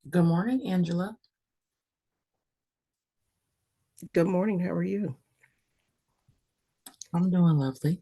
Good morning, Angela. Good morning. How are you? I'm doing lovely.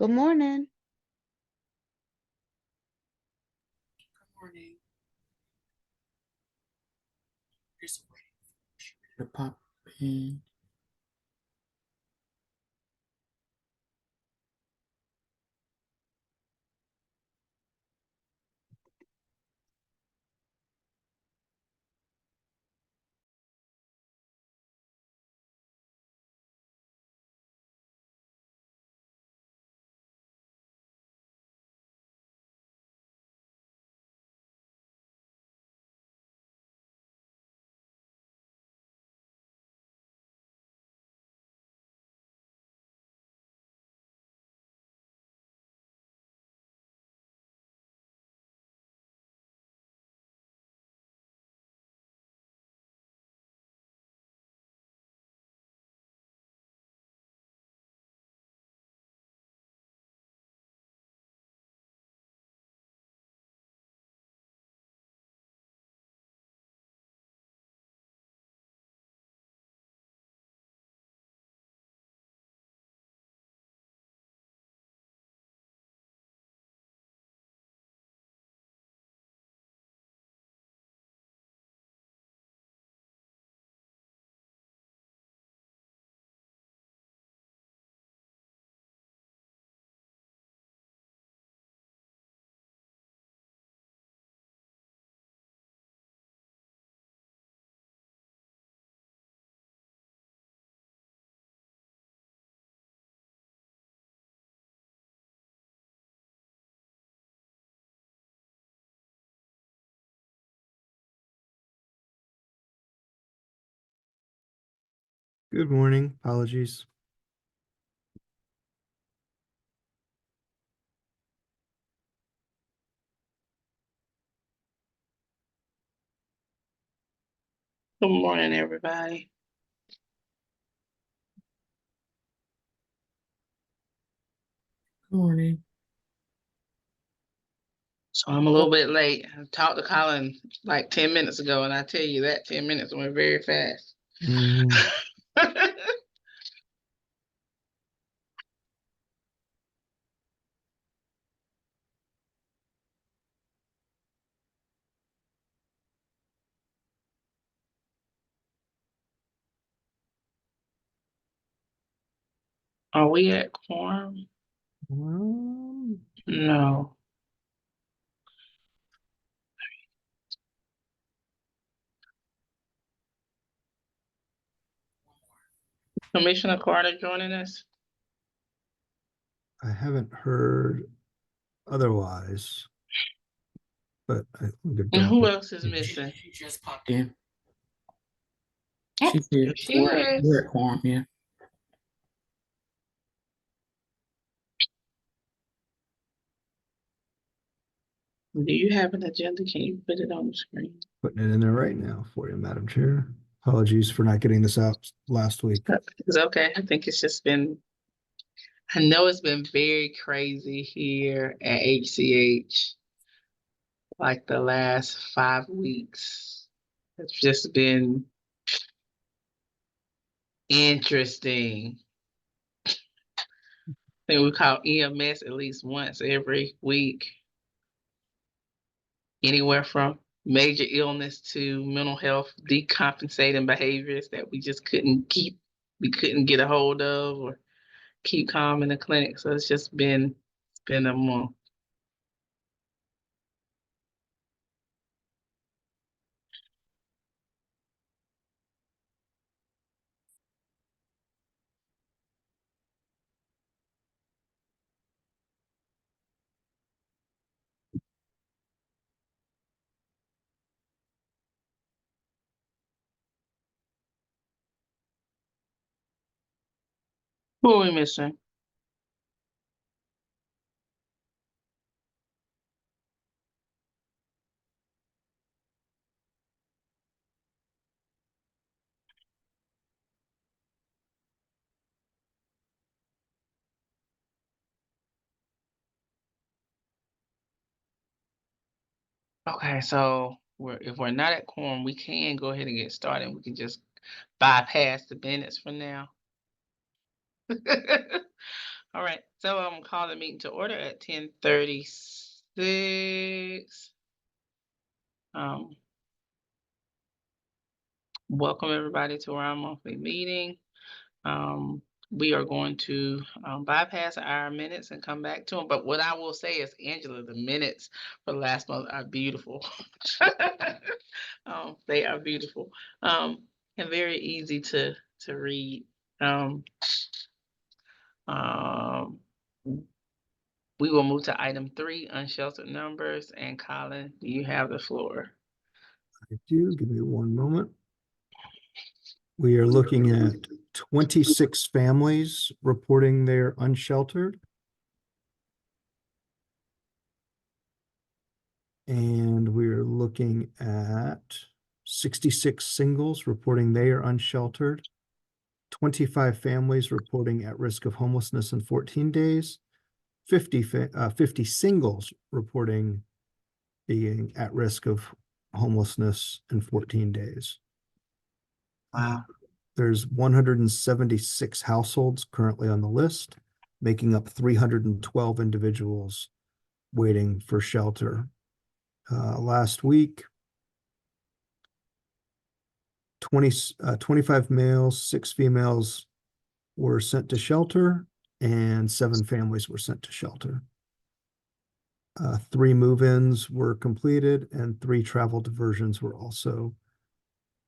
Good morning. Good morning. Just waiting for to pop in. Good morning. Apologies. Good morning, everybody. Good morning. So I'm a little bit late. I talked to Colin like 10 minutes ago, and I tell you that 10 minutes went very fast. Are we at quorum? No. Commissioner Carter joining us? I haven't heard otherwise, but I think And double who check. else is missing? She just popped in. Oh, She there said, she is. we're at quorum, yeah. Do you have an agenda? Can you put it on the screen? Putting it in there right now for you, Madam Chair. Apologies for not getting this out last week. It's okay. I think it's just been, I know it's been very crazy here at HCH. Like the last 5 weeks. It's just been interesting. I think we call EMS at least once every week. Anywhere from major illness to mental health decompensating behaviors that we just couldn't get a hold of or keep calm in the clinic. So it's been a month. Who are we missing? Okay, so if we're not at quorum, we can go ahead and get started. We can just bypass the minutes for now. All right, so I'm calling the meeting to order at 10:36. Um, Welcome everybody to our monthly meeting. We are going to bypass our minutes and come back to them. But what I will say is, Angela, the minutes for last month are beautiful. They are beautiful, and very easy to read. Um, um, we will move to item 3, unsheltered numbers. And Colin, you have the floor. I do. Give me one moment. We are looking at 26 families reporting they're unsheltered. And we're looking at 66 singles reporting they are unsheltered. 25 families reporting at risk of homelessness in 14 days. 50 singles reporting being at risk of homelessness in 14 days. Wow. There's 176 households currently on the list, making up 312 individuals waiting for shelter. Last week, 25 males, 6 females were sent to shelter, and 7 families were sent to shelter. 3 move-ins were completed, and 3 travel diversions were also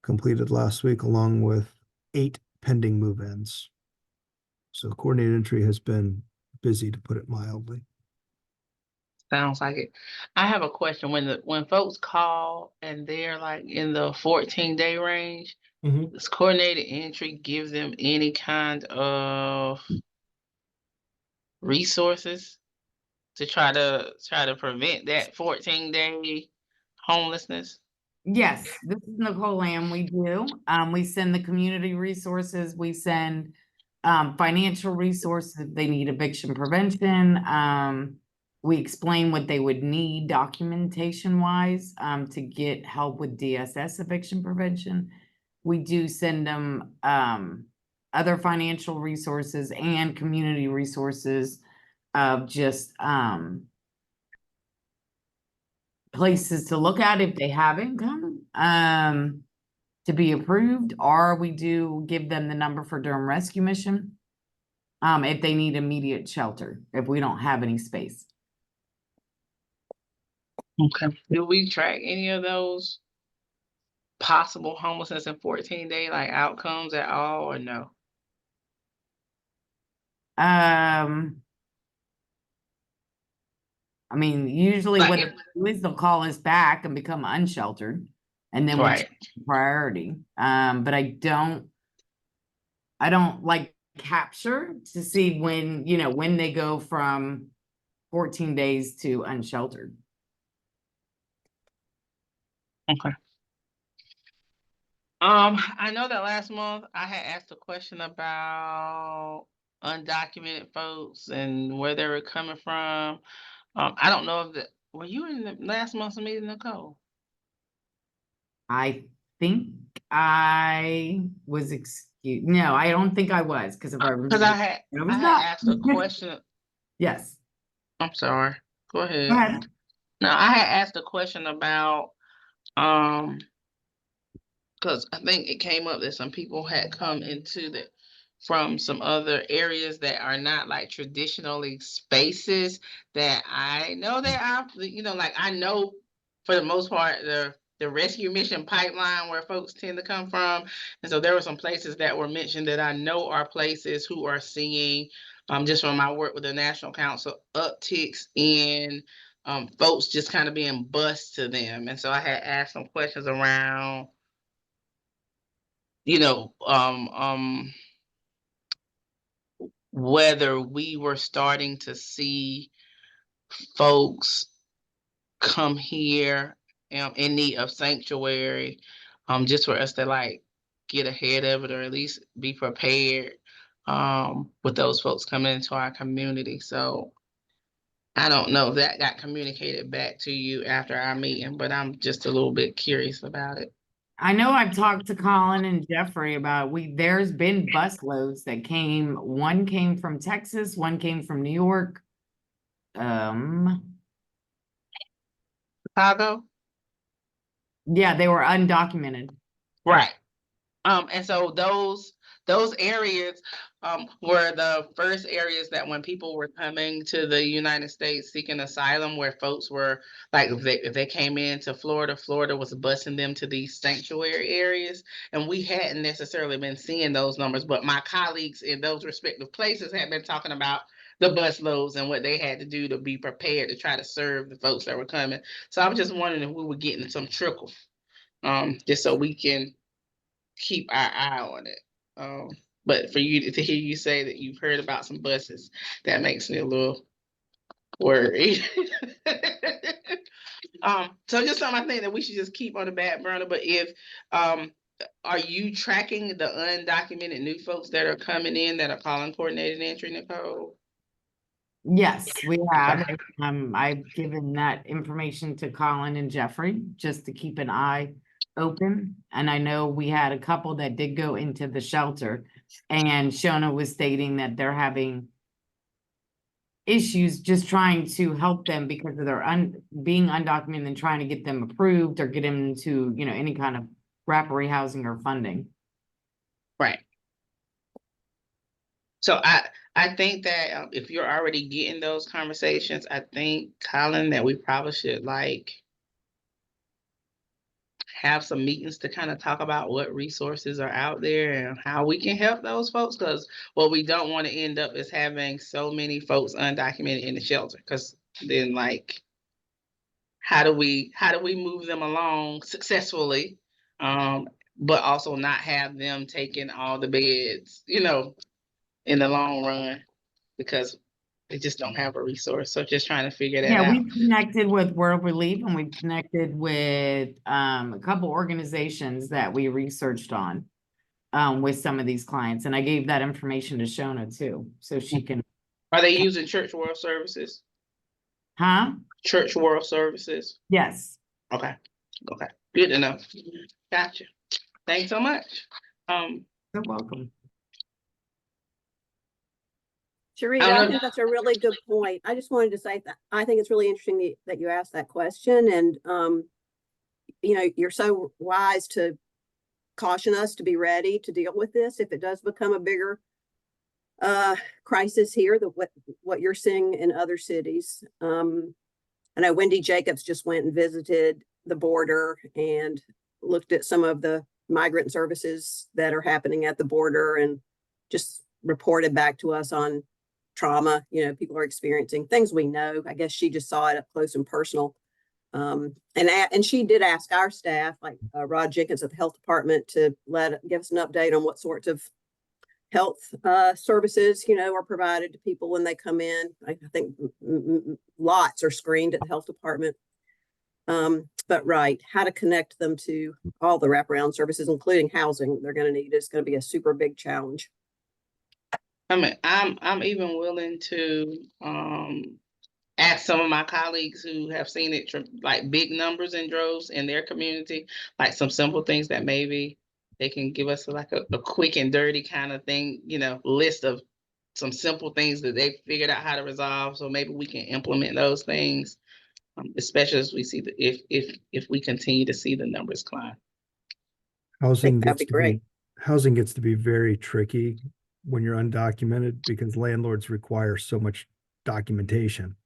completed last week, along with 8 pending move-ins. So coordinated entry has been busy, to put it mildly. Sounds like it. I have a question. When folks call and they're like in the 14-day range, does coordinated entry give them any kind of resources to try to prevent that 14-day homelessness? Yes, this is Nicole Lamb. We do. We send the community resources. We send financial resources if they need eviction prevention. We explain what they would need documentation wise to get help with DSS eviction prevention. We do send them other financial resources and community resources of just places to look at if they have income to be approved, or we do give them the number for Durham Rescue Mission if they need immediate shelter, if we don't have any space. Okay. Do we track any of those possible homelessness in 14-day like outcomes at all, or no? I mean, usually Like what if- they do is they'll call us back and become unsheltered, and then we Right. take priority. But I don't like capture to see when, when they go from 14 days to unsheltered. Okay. I know that last month I had asked a question about undocumented folks and where they were coming from. I don't know if were you in the last month's meeting, Nicole? I think I was excused. No, I don't think I was, because if I Because remember, I was had not. asked a question. Yes. I'm sorry. Go Go ahead. ahead. No, I had asked a question about because I think it came up that some people had come into from some other areas that are not like traditionally spaces that I know there are, like I know for the most part the rescue mission pipeline where folks tend to come from. And so there were some places that were mentioned that I know are places who are seeing, just from my work with the National Council, upticks in folks just kind of being bused to them. And so I had asked some questions around, whether we were starting to see folks come here in need of sanctuary, just for us to like get ahead of it, or at least be prepared with those folks coming into our community. So I don't know if that got communicated back to you after our meeting, but I'm just a little bit curious about it. I know I've talked to Colin and Jeffrey about there's been bus loads that came, one came from Texas, one came from New York. Chicago? Yeah, they were undocumented. Right. And so those areas were the first areas that when people were coming to the United States seeking asylum, where folks were like, if they came into Florida, Florida was busing them to these sanctuary areas, and we hadn't necessarily been seeing those numbers, but my colleagues in those respective places had been talking about the bus loads and what they had to do to be prepared to try to serve the folks that were coming. So I was just wondering if we were getting some trickle, just so we can keep our eye on it. But for you to hear you say that you've heard about some buses, that makes me a little worried. So just something I think that we should just keep on the back burner. But if are you tracking the undocumented new folks that are coming in that are calling coordinated entry, Nicole? Yes, we have. Okay. I've given that information to Colin and Jeffrey just to keep an eye open. And I know we had a couple that did go into the shelter, and Shona was stating that they're having issues just trying to help them because of their being undocumented and trying to get them approved or get them into, you know, any kind of wrapper housing or funding. Right. So I think that if you're already getting those conversations, I think, Colin, that we probably should like have some meetings to kind of talk about what resources are out there and how we can help those folks. Because what we don't want to end up is having so many folks undocumented in the shelter. Because then, like, how do we move them along successfully, but also not have them taking all the beds, you know, in the long run, because they just don't have a resource. So just trying to figure that Yeah, out. we've connected with World Relief, and we've connected with a couple organizations that we researched on with some of these clients. And I gave that information to Shona too, so she can, Are they using Church World Services? huh? Church World Services. Yes. Okay. Okay. Good to know. Gotcha. Thanks so much. You're welcome. Sharita, I I don't know. think that's a really good point. I just wanted to say that I think it's really interesting that you asked that question, and you know, you're so wise to caution us to be ready to deal with this if it does become a bigger crisis here, what you're seeing in other cities. I know Wendy Jacobs just went and visited the border and looked at some of the migrant services that are happening at the border and just reported back to us on trauma, you know, people are experiencing things we know. I guess she just saw it up close and personal. And she did ask our staff, like Rod Jenkins at the health department, to give us an update on what sorts of health services, you know, are provided to people when they come in. I think lots are screened at the health department. But right, how to connect them to all the wraparound services, including housing they're going to need, is going to be a super big challenge. I mean, I'm even willing to ask some of my colleagues who have seen it like big numbers in droves in their community, like some simple things that maybe they can give us like a quick and dirty kind of thing, you know, list of some simple things that they've figured out how to resolve. So maybe we can implement those things, especially as we see if we continue to see the numbers climb. Housing That'd gets be great. housing gets to be very tricky when you're undocumented because landlords require so much documentation.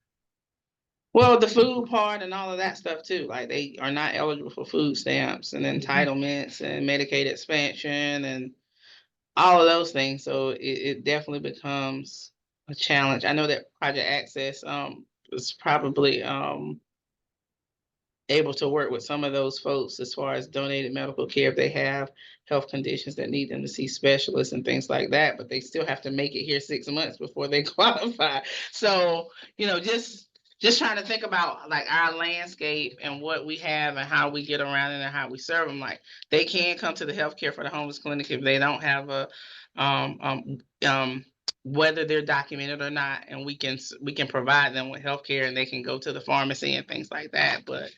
Well, the food part and all of that stuff too, like they are not eligible for food stamps and entitlements and Medicaid expansion and all of those things. So it definitely becomes a challenge. I know that Project Access is probably able to work with some of those folks as far as donated medical care if they have health conditions that need them to see specialists and things like that, but they still have to make it here 6 months before they qualify. So, you know, just trying to think about like our landscape and what we have and how we get around it and how we serve them. Like they can come to the healthcare for the homeless clinic if they don't have a whether they're documented or not, and we can provide them with healthcare and they can go to the pharmacy and things like that. But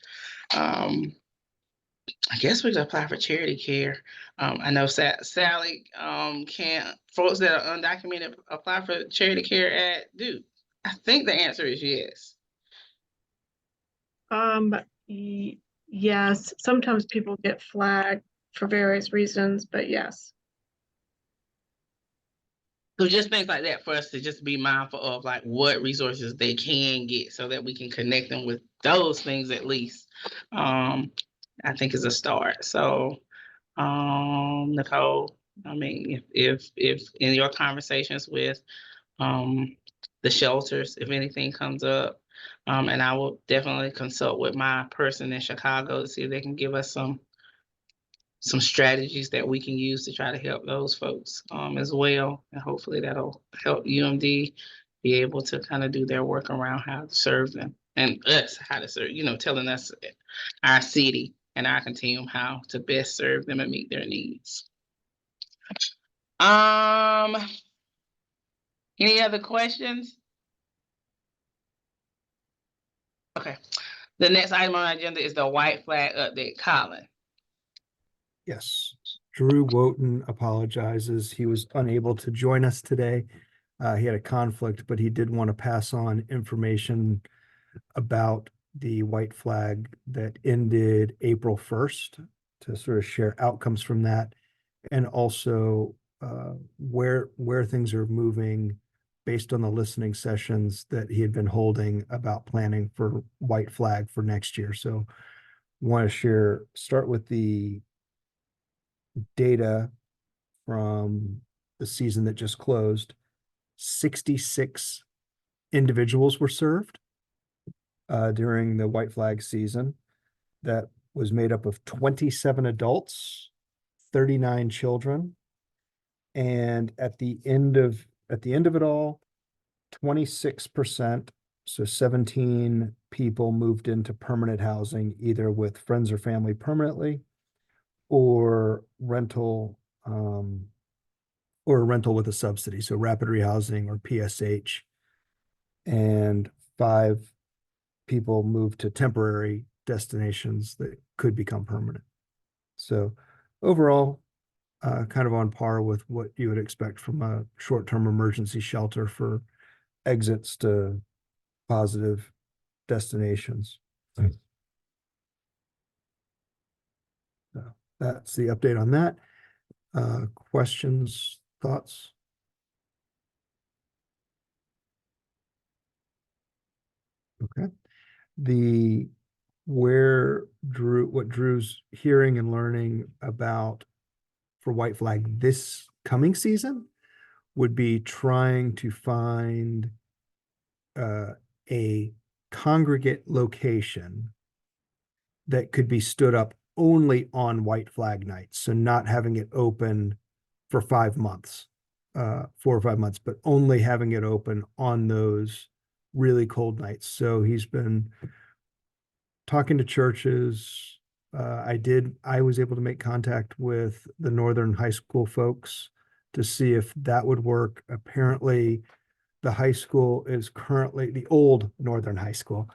I guess we could apply for charity care. I know Sally, can folks that are undocumented apply for charity care at Duke? I think the answer is yes. Yes, sometimes people get flagged for various reasons, but yes. So just things like that for us to just be mindful of, like what resources they can get so that we can connect them with those things at least. I think is a start. So, Nicole, I mean, if in your conversations with the shelters, if anything comes up, and I will definitely consult with my person in Chicago to see if they can give us some strategies that we can use to try to help those folks as well. And hopefully that'll help UMD be able to kind of do their work around how to serve them and us how to serve, telling us our city and our continuum how to best serve them and meet their needs. Any other questions? Okay. The next item on our agenda is the white flag update. Colin. Yes, Drew Wooten apologizes. He was unable to join us today. He had a conflict, but he did want to pass on information about the white flag that ended April 1st to sort of share outcomes from that, and also where things are moving based on the listening sessions that he had been holding about planning for white flag for next year. So want to start with the data from the season that just closed. 66 individuals were served during the white flag season. That was made up of 27 adults, 39 children, and at the end of it all, 26%, so 17 people moved into permanent housing, either with friends or family permanently, or rental with a subsidy, so rapid rehousing or PSH. And 5 people moved to temporary destinations that could become permanent. So overall, kind of on par with what you would expect from a short-term emergency shelter for exits to positive destinations. So that's the update on that. Questions, thoughts? Okay. What Drew's hearing and learning about for white flag this coming season would be trying to find a congregate location that could be stood up only on white flag nights. So not having it open for 5 months, 4 or 5 months, but only having it open on those really cold nights. So he's been talking to churches. I was able to make contact with the Northern High School folks to see if that would work. Apparently, the high school is currently, the old Northern High School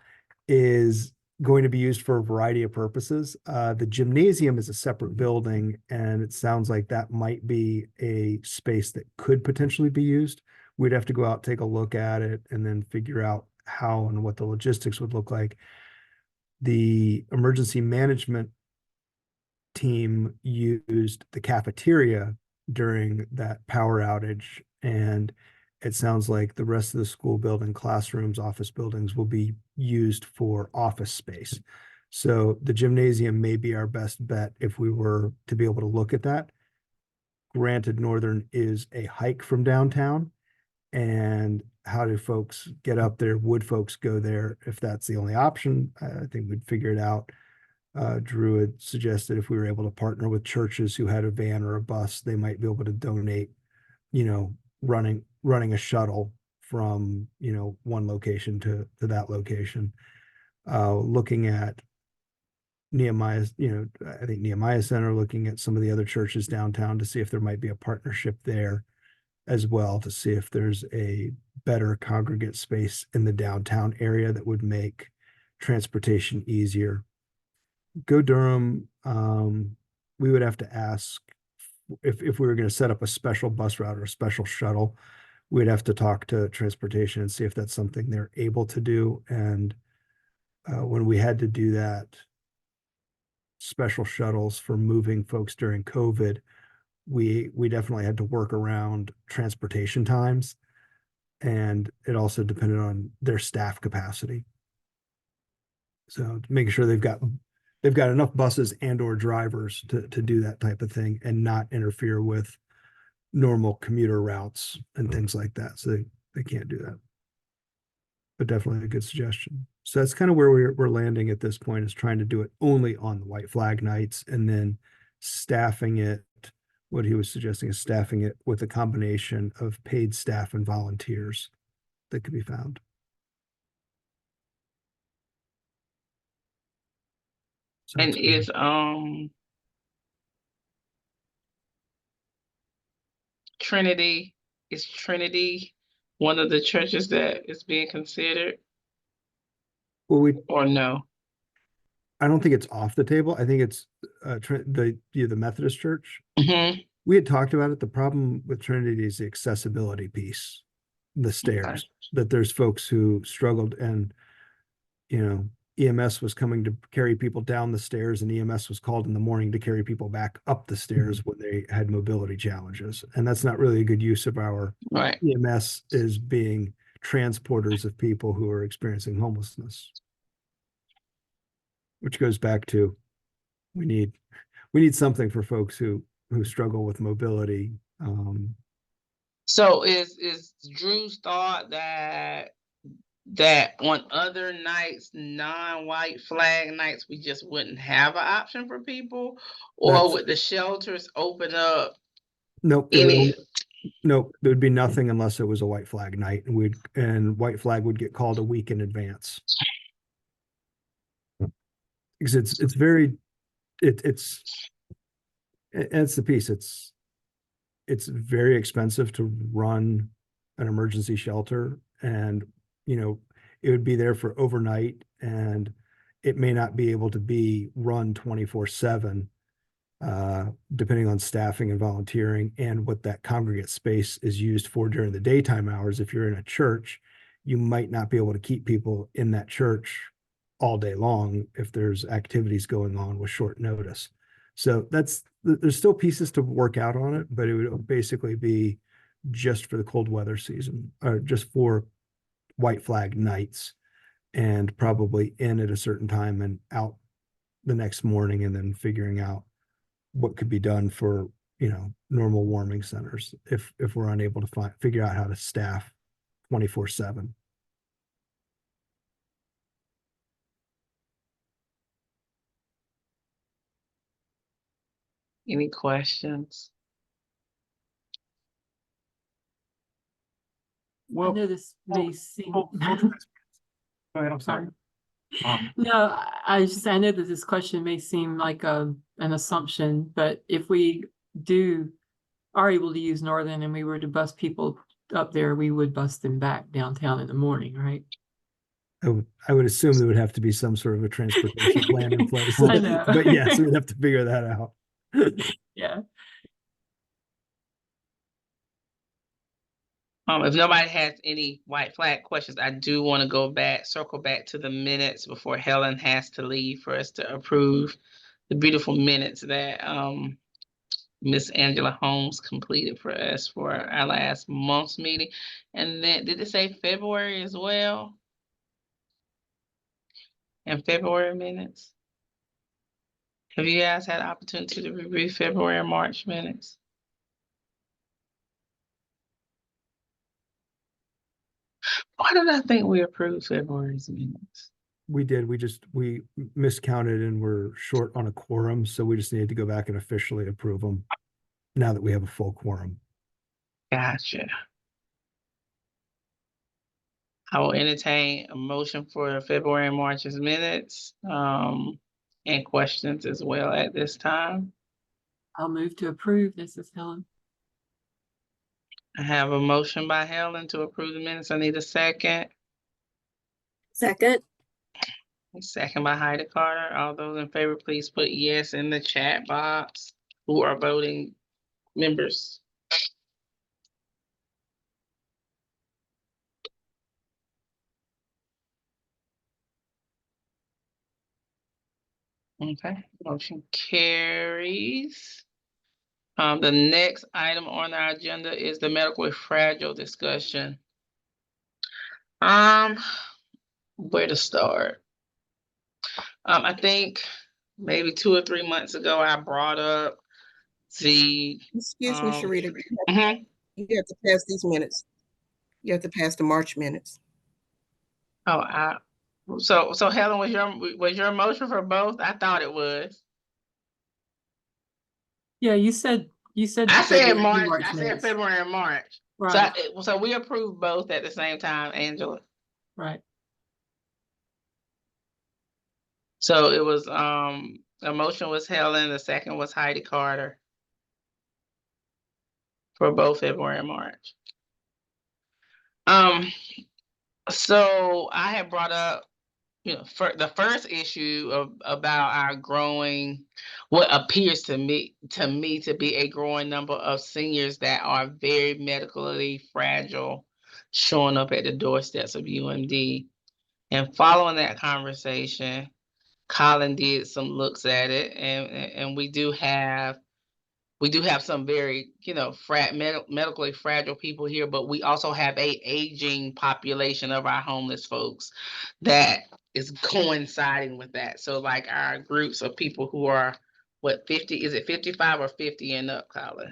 is going to be used for a variety of purposes. The gymnasium is a separate building, and it sounds like that might be a space that could potentially be used. We'd have to go out, take a look at it, and then figure out how and what the logistics would look like. The emergency management team used the cafeteria during that power outage, and it sounds like the rest of the school building, classrooms, office buildings will be used for office space. So the gymnasium may be our best bet if we were to be able to look at that. Granted, Northern is a hike from downtown, and how do folks get up there? Would folks go there if that's the only option? I think we'd figure it out. Drew had suggested if we were able to partner with churches who had a van or a bus, they might be able to donate, running a shuttle from, one location to that location. Looking at Nehemiah, I think Nehemiah Center, looking at some of the other churches downtown to see if there might be a partnership there as well, to see if there's a better congregate space in the downtown area that would make transportation easier. Go Durham, we would have to ask if we were going to set up a special bus route or a special shuttle, we'd have to talk to transportation and see if that's something they're able to do. And when we had to do that, special shuttles for moving folks during COVID, we definitely had to work around transportation times. And it also depended on their staff capacity. So making sure they've got enough buses and or drivers to do that type of thing and not interfere with normal commuter routes and things like that. So they can't do that. But definitely a good suggestion. So that's kind of where we're landing at this point, is trying to do it only on the white flag nights and then staffing it. What he was suggesting is staffing it with a combination of paid staff and volunteers that could be found. So And it's- is Trinity one of the churches that is being considered, well, or no? I don't think it's off the table. I think it's the Methodist Church. Mm-hmm. We had talked about it. The problem with Trinity is the accessibility piece, the stairs, that there's folks who struggled, and EMS was coming to carry people down the stairs, and EMS was called in the morning to carry people back up the stairs when they had mobility challenges. And that's not really a good use of our Right. EMS, is being transporters of people who are experiencing homelessness. Which goes back to, we need something for folks who struggle with mobility. So is Drew's thought that on other nights, non-white flag nights, we just wouldn't have an option for people, or would the shelters open up? Nope. Nope, there would be nothing unless it was a white flag night, and white flag would get called a week in advance. Because it's the piece. It's very expensive to run an emergency shelter, and it would be there for overnight, and it may not be able to be run 24/7, depending on staffing and volunteering and what that congregate space is used for during the daytime hours. If you're in a church, you might not be able to keep people in that church all day long if there's activities going on with short notice. So there's still pieces to work out on it, but it would basically be just for the cold weather season, or just for white flag nights, and probably in at a certain time and out the next morning, and then figuring out what could be done for normal warming centers if we're unable to figure out how to staff 24/7. Any questions? I know this may seem. Go ahead, I'm sorry. No, I was just saying, I know that this question may seem like an assumption, but if we are able to use Northern and we were to bus people up there, we would bus them back downtown in the morning, right? I would assume there would have to be some sort of a transportation plan in place. I know. But yes, we'd have to figure that out. Yeah. If nobody has any white flag questions, I do want to circle back to the minutes before Helen has to leave for us to approve the beautiful minutes that Miss Angela Holmes completed for us for our last month's meeting. And then, did it say February as well? And February minutes? Have you guys had opportunity to review February and March minutes? Why did I think we approved February's minutes? We did. We miscounted and we're short on a quorum, so we just needed to go back and officially approve them now that we have a full quorum. Gotcha. I will entertain a motion for February and March's minutes, and questions as well at this time. I'll move to approve. This is Helen. I have a motion by Helen to approve the minutes. I need a second. Second. Second by Heidi Carter. All those in favor, please put yes in the chat box. Who are voting members? Okay, motion carries. The next item on our agenda is the medically fragile discussion. Where to start? I think maybe 2 or 3 months ago, I brought up the. Excuse me, Sharita, Mhm. you have to pass these minutes. You have to pass the March minutes. Oh, so Helen, was your motion for both? I thought it was. Yeah, you said I said February, March. March I said minutes. February and March. Right, So we approved both at the same time, Angela. right. So it was a motion was Helen, the second was Heidi Carter for both February and March. So I had brought up, for the first issue about our growing, what appears to me to be a growing number of seniors that are very medically fragile, showing up at the doorsteps of UMD. And following that conversation, Colin did some looks at it, and we do have some very, medically fragile people here, but we also have a aging population of our homeless folks that is coinciding with that. So like our groups of people who are, what, 50, is it 55 or 50 and up, Colin?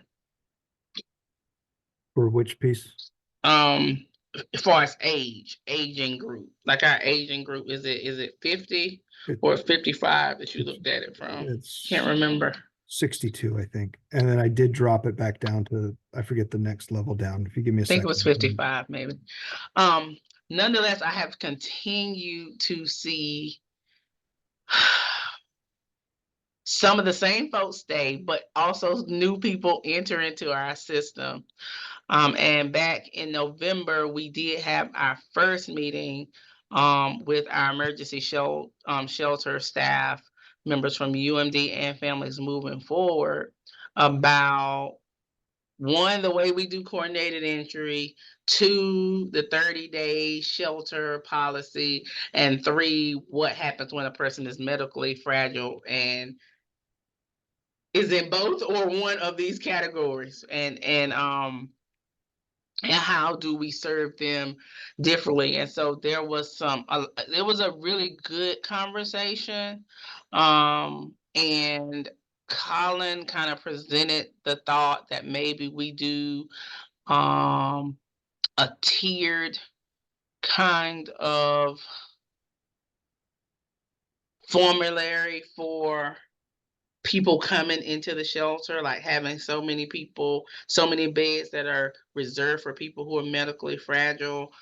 For which piece? As far as aging group, like our aging group, is it 50 or 55 that you looked at it from? It's Can't remember. 62, I think. And then I did drop it back down to, I forget the next level down. If you give me a I think second. it was 55, maybe. Nonetheless, I have continued to see some of the same folks stay, but also new people enter into our system. And back in November, we did have our first meeting with our emergency shelter staff members from UMD and Families Moving Forward about, one, the way we do coordinated entry, 2, the 30-day shelter policy, and 3, what happens when a person is medically fragile and is in both or one of these categories, and how do we serve them differently. And so there was a really good conversation, and Colin kind of presented the thought that maybe we do a tiered kind of formulary for people coming into the shelter, like having so many beds that are reserved for people who are medically fragile,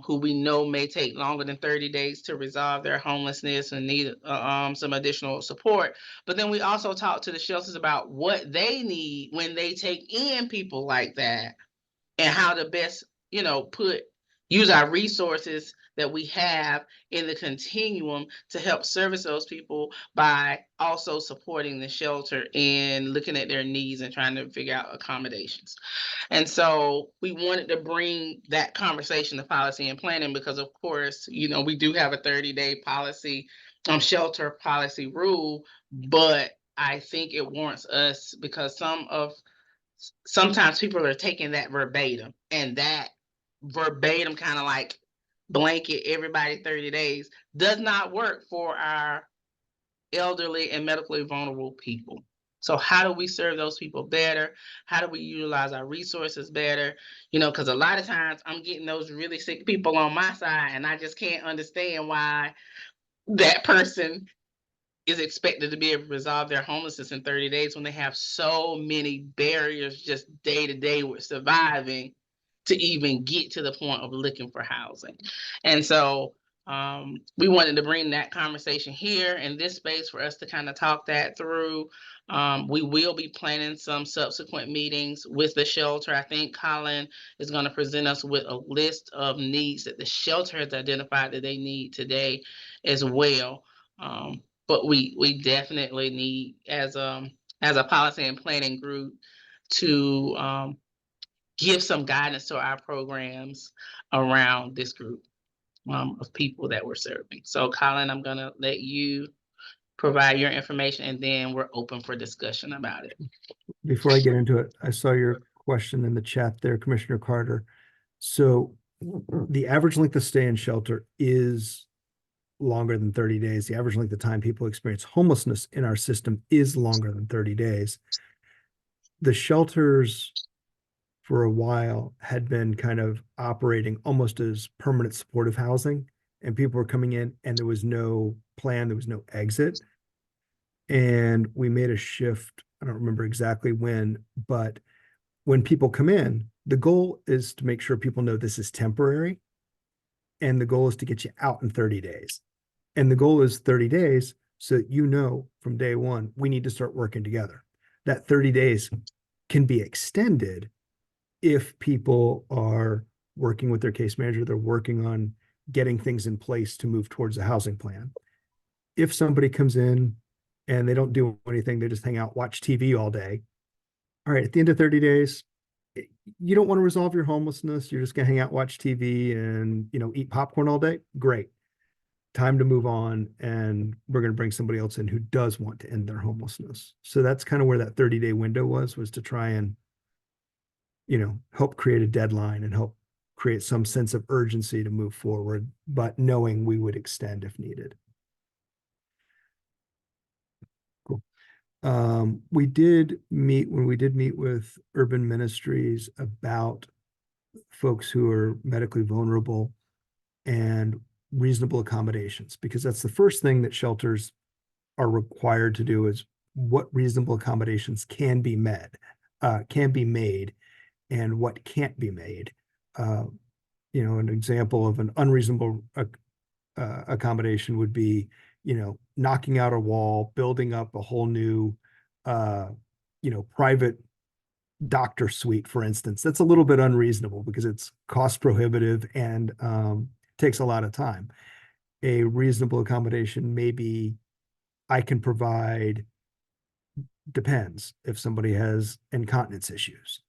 who we know may take longer than 30 days to resolve their homelessness and need some additional support. But then we also talk to the shelters about what they need when they take in people like that, and how to best, use our resources that we have in the continuum to help service those people by also supporting the shelter and looking at their needs and trying to figure out accommodations. And so we wanted to bring that conversation to policy and planning because, of course, we do have a 30-day policy, shelter policy rule, but I think it warrants us, because sometimes people are taking that verbatim, and that verbatim kind of like blanket everybody 30 days does not work for our elderly and medically vulnerable people. So how do we serve those people better? How do we utilize our resources better? Because a lot of times I'm getting those really sick people on my side, and I just can't understand why that person is expected to be able to resolve their homelessness in 30 days when they have so many barriers just day to day with surviving to even get to the point of looking for housing. And so we wanted to bring that conversation here in this space for us to kind of talk that through. We will be planning some subsequent meetings with the shelter. I think Colin is going to present us with a list of needs that the shelter has identified that they need today as well. But we definitely need, as a policy and planning group, to give some guidance to our programs around this group of people that we're serving. So Colin, I'm gonna let you provide your information and then we're open for discussion about it. Before I get into it, I saw your question in the chat there, Commissioner Carter. So the average length of stay in shelter is longer than 30 days. The average length of time people experience homelessness in our system is longer than 30 days. The shelters for a while had been kind of operating almost as permanent supportive housing, and people were coming in and there was no plan, there was no exit. And we made a shift. I don't remember exactly when, but when people come in, the goal is to make sure people know this is temporary. And the goal is to get you out in 30 days. And the goal is 30 days so that you know from day one, we need to start working together. That 30 days can be extended if people are working with their case manager, they're working on getting things in place to move towards a housing plan. If somebody comes in and they don't do anything, they just hang out, watch TV all day. All right, at the end of 30 days, you don't want to resolve your homelessness. You're just going to hang out, watch TV and, eat popcorn all day. Great. Time to move on. And we're going to bring somebody else in who does want to end their homelessness. So that's kind of where that 30-day window was to try and, help create a deadline and help create some sense of urgency to move forward, but knowing we would extend if needed. Cool. We did meet with Urban Ministries about folks who are medically vulnerable and reasonable accommodations, because that's the first thing that shelters are required to do is what reasonable accommodations can be made, and what can't be made. An example of an unreasonable accommodation would be, knocking out a wall, building up a whole new, private doctor suite, for instance. That's a little bit unreasonable because it's cost prohibitive and takes a lot of time. A reasonable accommodation maybe I can provide, depends if somebody has incontinence issues.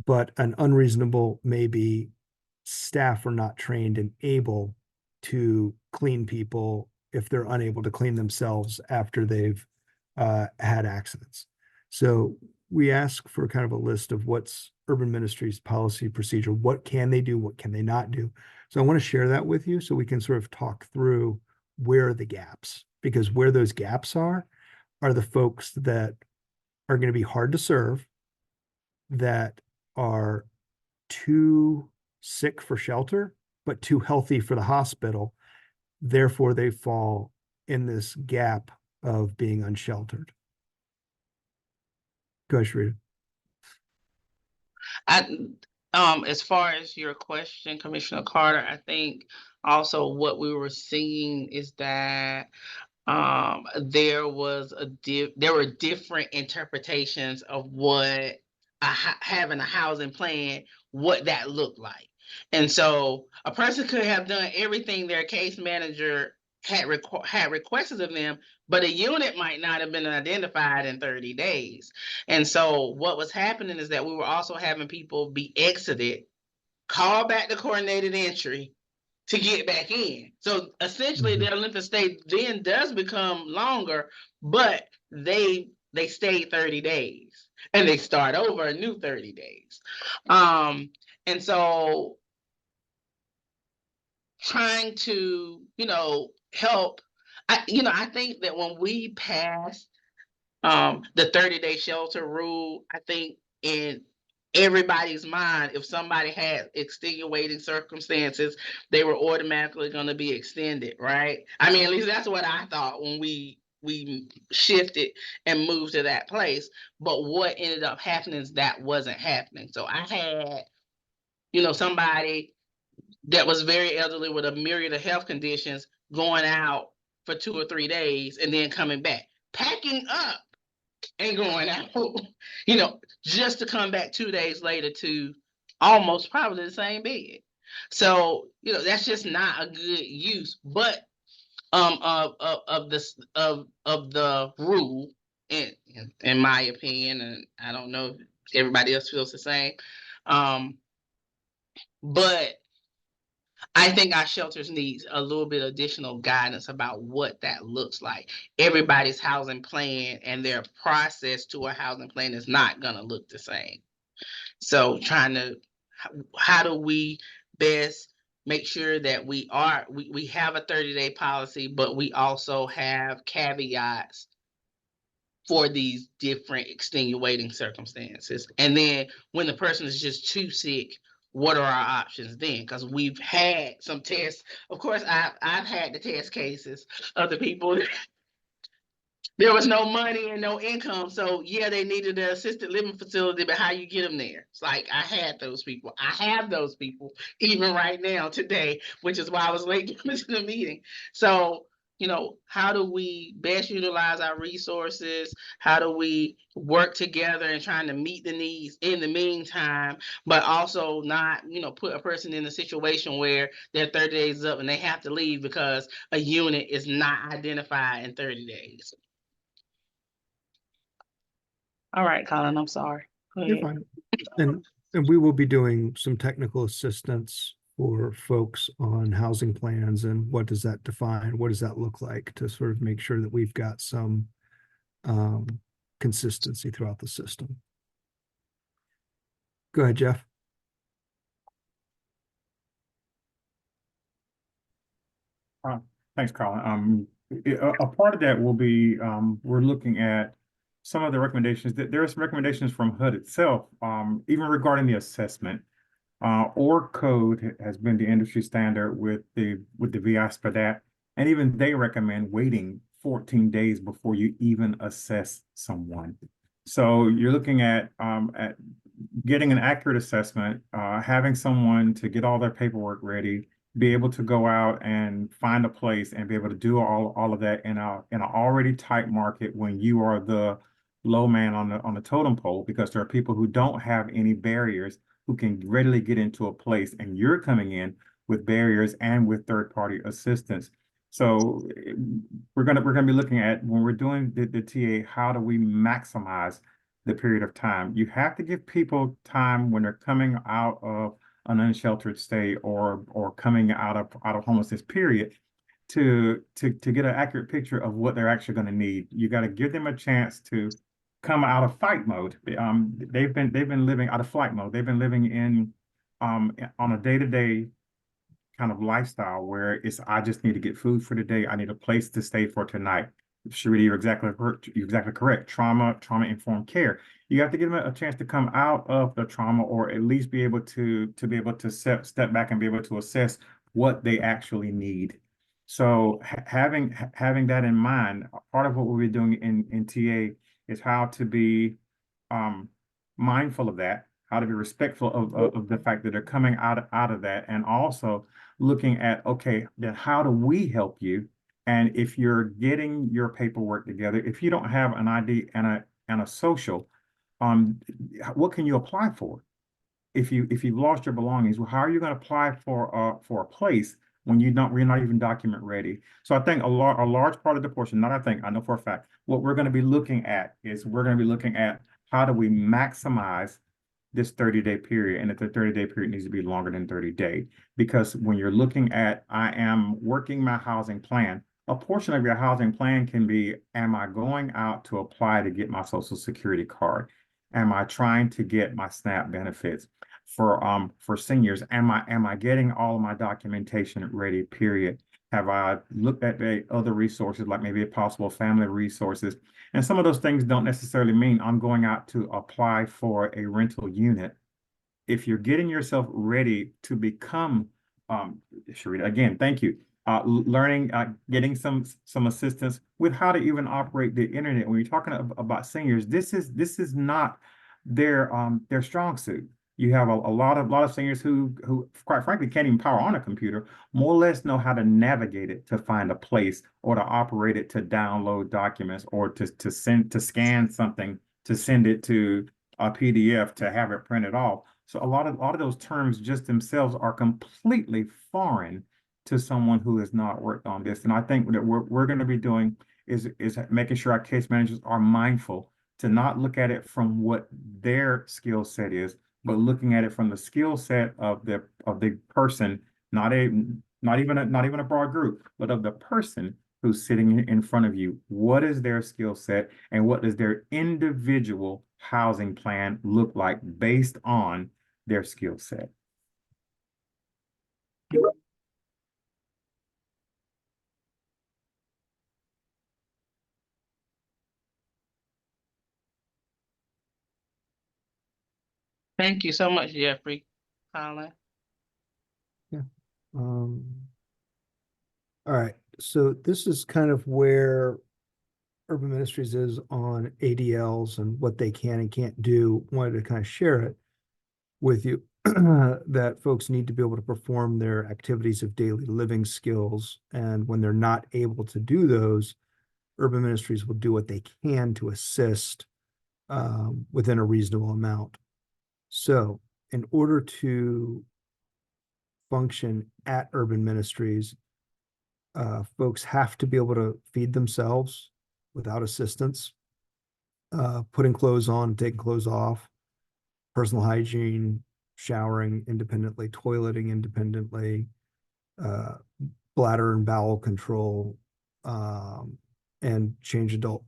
But an unreasonable maybe staff are not trained and able to clean people if they're unable to clean themselves after they've had accidents. So we ask for kind of a list of what's Urban Ministries policy procedure, what can they do, what can they not do. So I want to share that with you so we can sort of talk through where are the gaps, because where those gaps are the folks that are going to be hard to serve, that are too sick for shelter, but too healthy for the hospital. Therefore, they fall in this gap of being unsheltered. Go ahead, Sharita. As far as your question, Commissioner Carter, I think also what we were seeing is that there were different interpretations of what having a housing plan, what that looked like. And so a person could have done everything their case manager had requested of them, but a unit might not have been identified in 30 days. And so what was happening is that we were also having people be exited, call back the coordinated entry to get back in. So essentially their length of stay then does become longer, but they stayed 30 days and they start over a new 30 days. And so trying to, help, I think that when we passed the 30-day shelter rule, I think in everybody's mind, if somebody had extenuating circumstances, they were automatically going to be extended, right? I mean, at least that's what I thought when we shifted and moved to that place. But what ended up happening is that wasn't happening. So I had, somebody that was very elderly with a myriad of health conditions going out for 2 or 3 days and then coming back, packing up and going out, just to come back 2 days later to almost probably the same bed. So, that's just not a good use, but of this of the rule, in my opinion, and I don't know if everybody else feels the same. But I think our shelters needs a little bit additional guidance about what that looks like. Everybody's housing plan and their process to a housing plan is not going to look the same. So how do we best make sure that we have a 30-day policy, but we also have caveats for these different extenuating circumstances. And then when the person is just too sick, what are our options then? Because we've had some tests. Of course, I've had the test cases of the people. There was no money and no income. So yeah, they needed an assisted living facility, but how you get them there? It's like I had those people. I have those people even right now today, which is why I was late coming to the meeting. So, how do we best utilize our resources? How do we work together and trying to meet the needs in the meantime, but also not, put a person in a situation where their 30 days is up and they have to leave because a unit is not identified in 30 days. All right, Colin, I'm sorry. Go You're ahead. fine. And we will be doing some technical assistance for folks on housing plans and what does that define? What does that look like to sort of make sure that we've got some consistency throughout the system. Go ahead, Jeff. Thanks, Colin. A part of that will be we're looking at some of the recommendations. There are some recommendations from HUD itself, even regarding the assessment. Or code has been the industry standard with the VIs for that, and even they recommend waiting 14 days before you even assess someone. So you're looking at getting an accurate assessment, having someone to get all their paperwork ready, be able to go out and find a place and be able to do all of that in an already tight market when you are the low man on the totem pole, because there are people who don't have any barriers who can readily get into a place, and you're coming in with barriers and with third-party assistance. So we're gonna be looking at, when we're doing the TA, how do we maximize the period of time? You have to give people time when they're coming out of an unsheltered stay or coming out of homelessness period to get an accurate picture of what they're actually going to need. You got to give them a chance to come out of fight mode. They've been living out of flight mode. They've been living in on a day-to-day kind of lifestyle where it's, I just need to get food for today. I need a place to stay for tonight. Sharita, you're exactly correct. Trauma-informed care. You have to give them a chance to come out of the trauma, or at least be able to step back and be able to assess what they actually need. So having that in mind, part of what we'll be doing in TA is how to be mindful of that, how to be respectful of the fact that they're coming out of that, and also looking at, okay, then how do we help you? And if you're getting your paperwork together, if you don't have an ID and a social, what can you apply for? If you've lost your belongings, well, how are you going to apply for a place when you're not even document ready? So I think a large part of the portion, I know for a fact, what we're going to be looking at is how do we maximize this 30-day period, and if the 30-day period needs to be longer than 30 days, because when you're looking at, I am working my housing plan, a portion of your housing plan can be, am I going out to apply to get my Social Security card? Am I trying to get my SNAP benefits? For seniors, am I getting all of my documentation ready, period? Have I looked at the other resources, like maybe possible family resources? And some of those things don't necessarily mean I'm going out to apply for a rental unit. If you're getting yourself ready to become, Sharita, again, thank you. Learning, getting some assistance with how to even operate the internet. When you're talking about seniors, this is not their strong suit. You have a lot of seniors who quite frankly can't even power on a computer, more or less know how to navigate it to find a place or to operate it to download documents or to scan something to send it to a PDF to have it printed off. So a lot of those terms just themselves are completely foreign to someone who has not worked on this. And I think that we're going to be doing is making sure our case managers are mindful to not look at it from what their skill set is, but looking at it from the skill set of the person, not even a broad group, but of the person who's sitting in front of you. What is their skill set and what does their individual housing plan look like based on their skill set? Thank you so much, Jeffrey. Colin. All right, so this is kind of where Urban Ministries is on ADLs and what they can and can't do. Wanted to kind of share it with you that folks need to be able to perform their activities of daily living skills. And when they're not able to do those, Urban Ministries will do what they can to assist within a reasonable amount. So in order to function at Urban Ministries, folks have to be able to feed themselves without assistance, putting clothes on, taking clothes off, personal hygiene, showering independently, toileting independently, bladder and bowel control, and change adult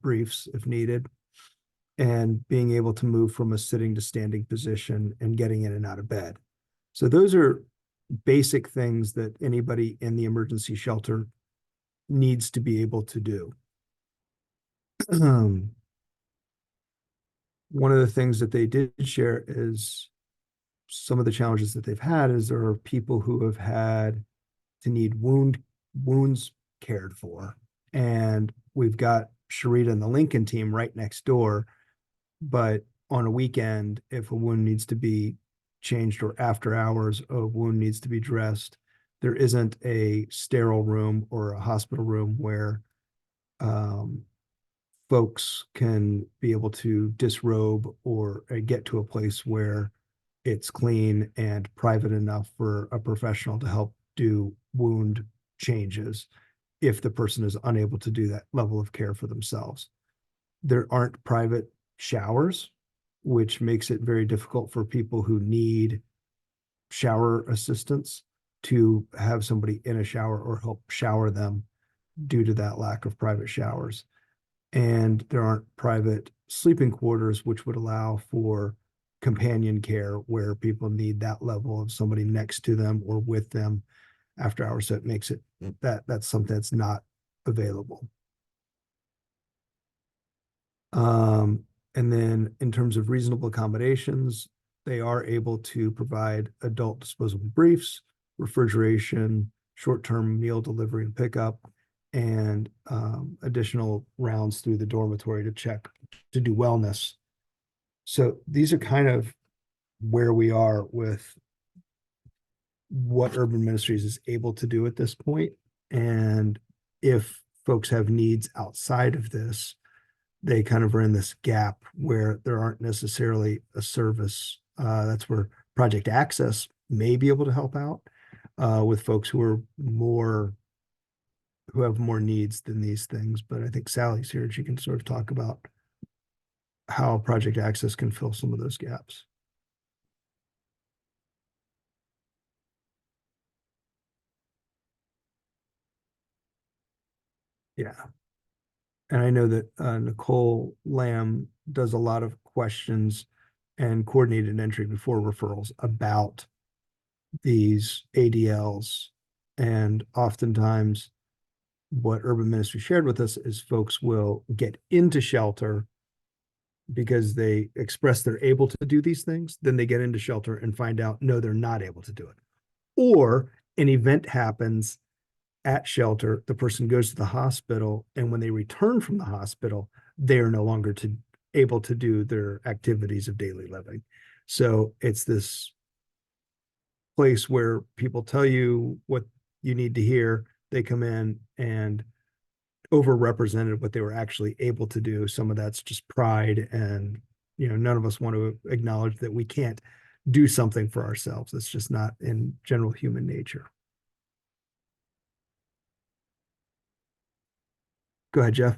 briefs if needed, and being able to move from a sitting to standing position and getting in and out of bed. So those are basic things that anybody in the emergency shelter needs to be able to do. One of the things that they did share is some of the challenges that they've had is there are people who have had to need wounds cared for. And we've got Sharita and the Lincoln team right next door. But on a weekend, if a wound needs to be changed or after hours, a wound needs to be dressed, there isn't a sterile room or a hospital room where folks can be able to disrobe or get to a place where it's clean and private enough for a professional to help do wound changes if the person is unable to do that level of care for themselves. There aren't private showers, which makes it very difficult for people who need shower assistance to have somebody in a shower or help shower them due to that lack of private showers. And there aren't private sleeping quarters, which would allow for companion care where people need that level of somebody next to them or with them after hours. So it makes it that's something that's not available. And then in terms of reasonable accommodations, they are able to provide adult disposable briefs, refrigeration, short-term meal delivery and pickup, and additional rounds through the dormitory to do wellness. So these are kind of where we are with what Urban Ministries is able to do at this point. And if folks have needs outside of this, they kind of are in this gap where there aren't necessarily a service. That's where Project Access may be able to help out with folks who have more needs than these things. But I think Sally's here and she can sort of talk about how Project Access can fill some of those gaps. Yeah. And I know that Nicole Lamb does a lot of questions and coordinated entry before referrals about these ADLs. And oftentimes what Urban Ministry shared with us is folks will get into shelter because they express they're able to do these things. Then they get into shelter and find out, no, they're not able to do it. Or an event happens at shelter, the person goes to the hospital, and when they return from the hospital, they are no longer able to do their activities of daily living. So it's this place where people tell you what you need to hear. They come in and overrepresented what they were actually able to do. Some of that's just pride, and none of us want to acknowledge that we can't do something for ourselves. It's just not in general human nature. Go ahead, Jeff.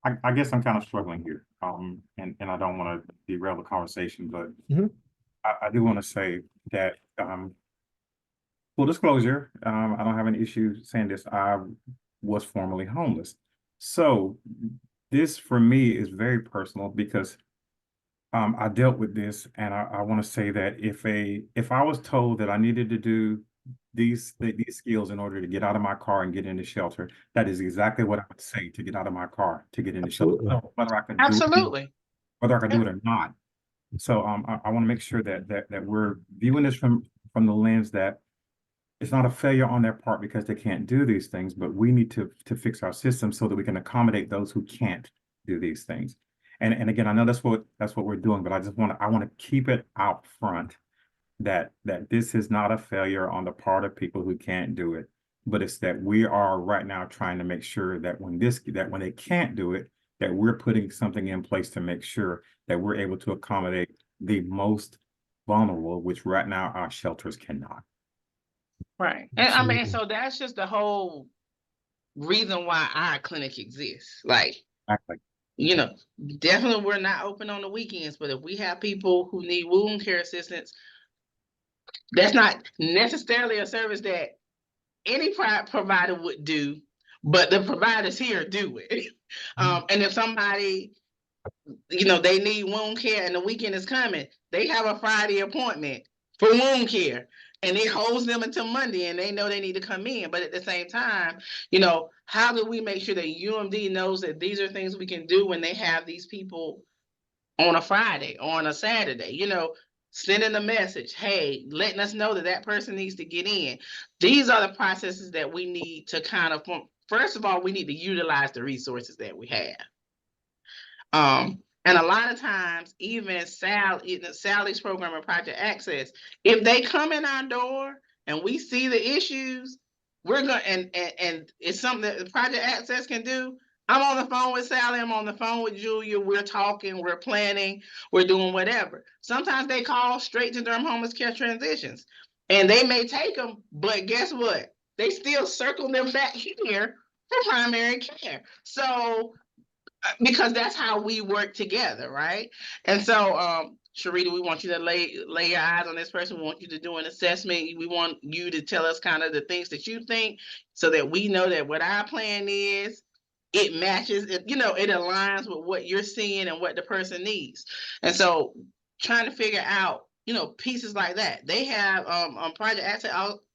I guess I'm kind of struggling here. And I don't want to derail the conversation, but Mhm. I do want to say that full disclosure, I don't have an issue saying this. I was formerly homeless. So this for me is very personal because I dealt with this, and I want to say that if I was told that I needed to do these skills in order to get out of my car and get into shelter, that is exactly what I would say to get out of my car to get into shelter, Absolutely. whether I can do it, Absolutely. whether I can do it or not. So I want to make sure that we're viewing this from the lens that it's not a failure on their part because they can't do these things, but we need to fix our system so that we can accommodate those who can't do these things. And again, I know that's what we're doing, but I want to keep it out front that this is not a failure on the part of people who can't do it, but it's that we are right now trying to make sure that when they can't do it, that we're putting something in place to make sure that we're able to accommodate the most vulnerable, which right now our shelters cannot. Right. And I mean, Absolutely. so that's just the whole reason why our clinic exists. Like, Exactly. Definitely we're not open on the weekends, but if we have people who need wound care assistance, that's not necessarily a service that any provider would do, but the providers here do it. And if somebody, they need wound care and the weekend is coming, they have a Friday appointment for wound care. And it holds them until Monday, and they know they need to come in. But at the same time, how do we make sure that UMD knows that these are things we can do when they have these people on a Friday or on a Saturday? Sending a message, hey, letting us know that that person needs to get in. These are the processes that we need to kind of, first of all, we need to utilize the resources that we have. And a lot of times, even Sally's program and Project Access, if they come in our door and we see the issues, we're going and it's something that the Project Access can do. I'm on the phone with Sally, I'm on the phone with Julia, we're talking, we're planning, we're doing whatever. Sometimes they call straight to Durham Homeless Care Transitions, and they may take them, but guess what? They still circle them back here for primary care. So because that's how we work together, right? And so, Sharita, we want you to lay your eyes on this person. We want you to do an assessment. We want you to tell us kind of the things that you think, so that we know that what our plan is, it matches, it aligns with what you're seeing and what the person needs. And so, trying to figure out, pieces like that. They have Project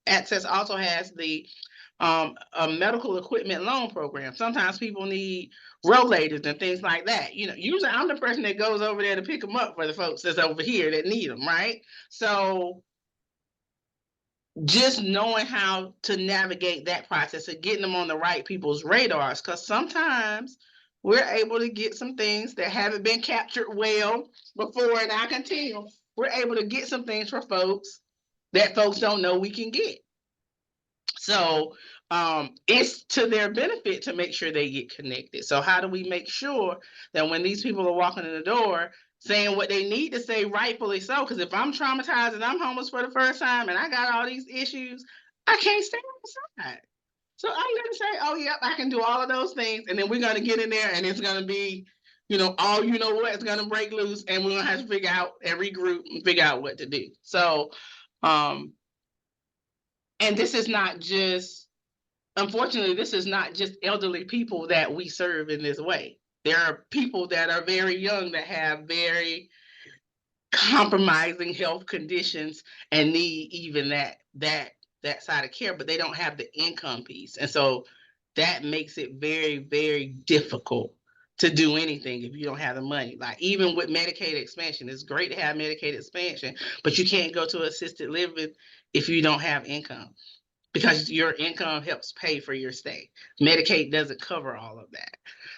Access also has the a medical equipment loan program. Sometimes people need rollators and things like that. Usually I'm the person that goes over there to pick them up for the folks that's over here that need them, right? So just knowing how to navigate that process of getting them on the right people's radars, because sometimes we're able to get some things that haven't been captured well before in our continuum. We're able to get some things for folks that folks don't know we can get. So it's to their benefit to make sure they get connected. So how do we make sure that when these people are walking in the door saying what they need to say, rightfully so? Because if I'm traumatized and I'm homeless for the first time and I got all these issues, I can't stay on the side. So I'm going to say, oh, yep, I can do all of those things. And then we're going to get in there and it's going to be, all it's going to break loose, and we're going to have to figure out and regroup and figure out what to do. So, and this is not just, unfortunately, this is not just elderly people that we serve in this way. There are people that are very young that have very compromising health conditions and need even that side of care, but they don't have the income piece. And so that makes it very, very difficult to do anything if you don't have the money. Like even with Medicaid expansion, it's great to have Medicaid expansion, but you can't go to assisted living if you don't have income. because your income helps pay for your stay. Medicaid doesn't cover all of that.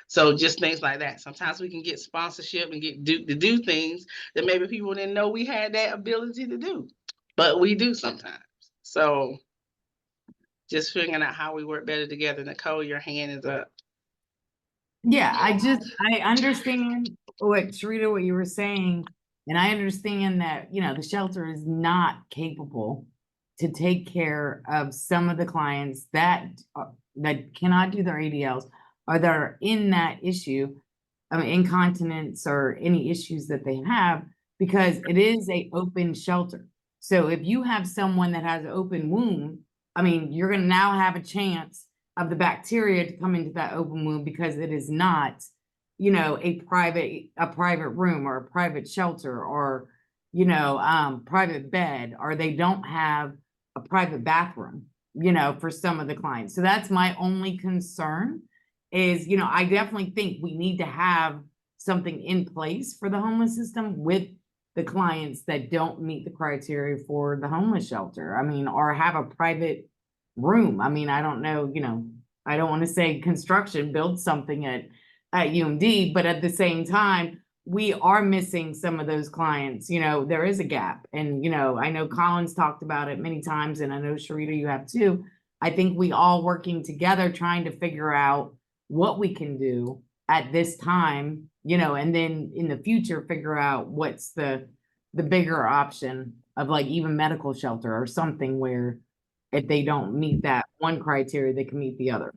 So just things like that. Sometimes we can get sponsorship and get to do things that maybe people didn't know we had that ability to do, but we do sometimes. So just figuring out how we work better together. Nicole, your hand is up. Yeah, I understand what Sharita, what you were saying, and I understand that, you know, the shelter is not capable to take care of some of the clients that that cannot do their ADLs or that are in that issue, I mean, incontinence or any issues that they have, because it is a open shelter. So if you have someone that has an open wound, I mean, you're gonna now have a chance of the bacteria to come into that open wound because it is not, you know, a private room or a private shelter or, you know, private bed, or they don't have a private bathroom, you know, for some of the clients. So that's my only concern is, you know, I definitely think we need to have something in place for the homeless system with the clients that don't meet the criteria for the homeless shelter. I mean, or have a private room. I mean, I don't know, you know, I don't want to say construction, build something at UMD, but at the same time, we are missing some of those clients. You know, there is a gap. And, you know, I know Colin's talked about it many times, and I know Sharita, you have too. I think we all working together trying to figure out what we can do at this time, you know, and then in the future, figure out what's the bigger option of like even medical shelter or something where if they don't meet that one criteria, they can meet the other.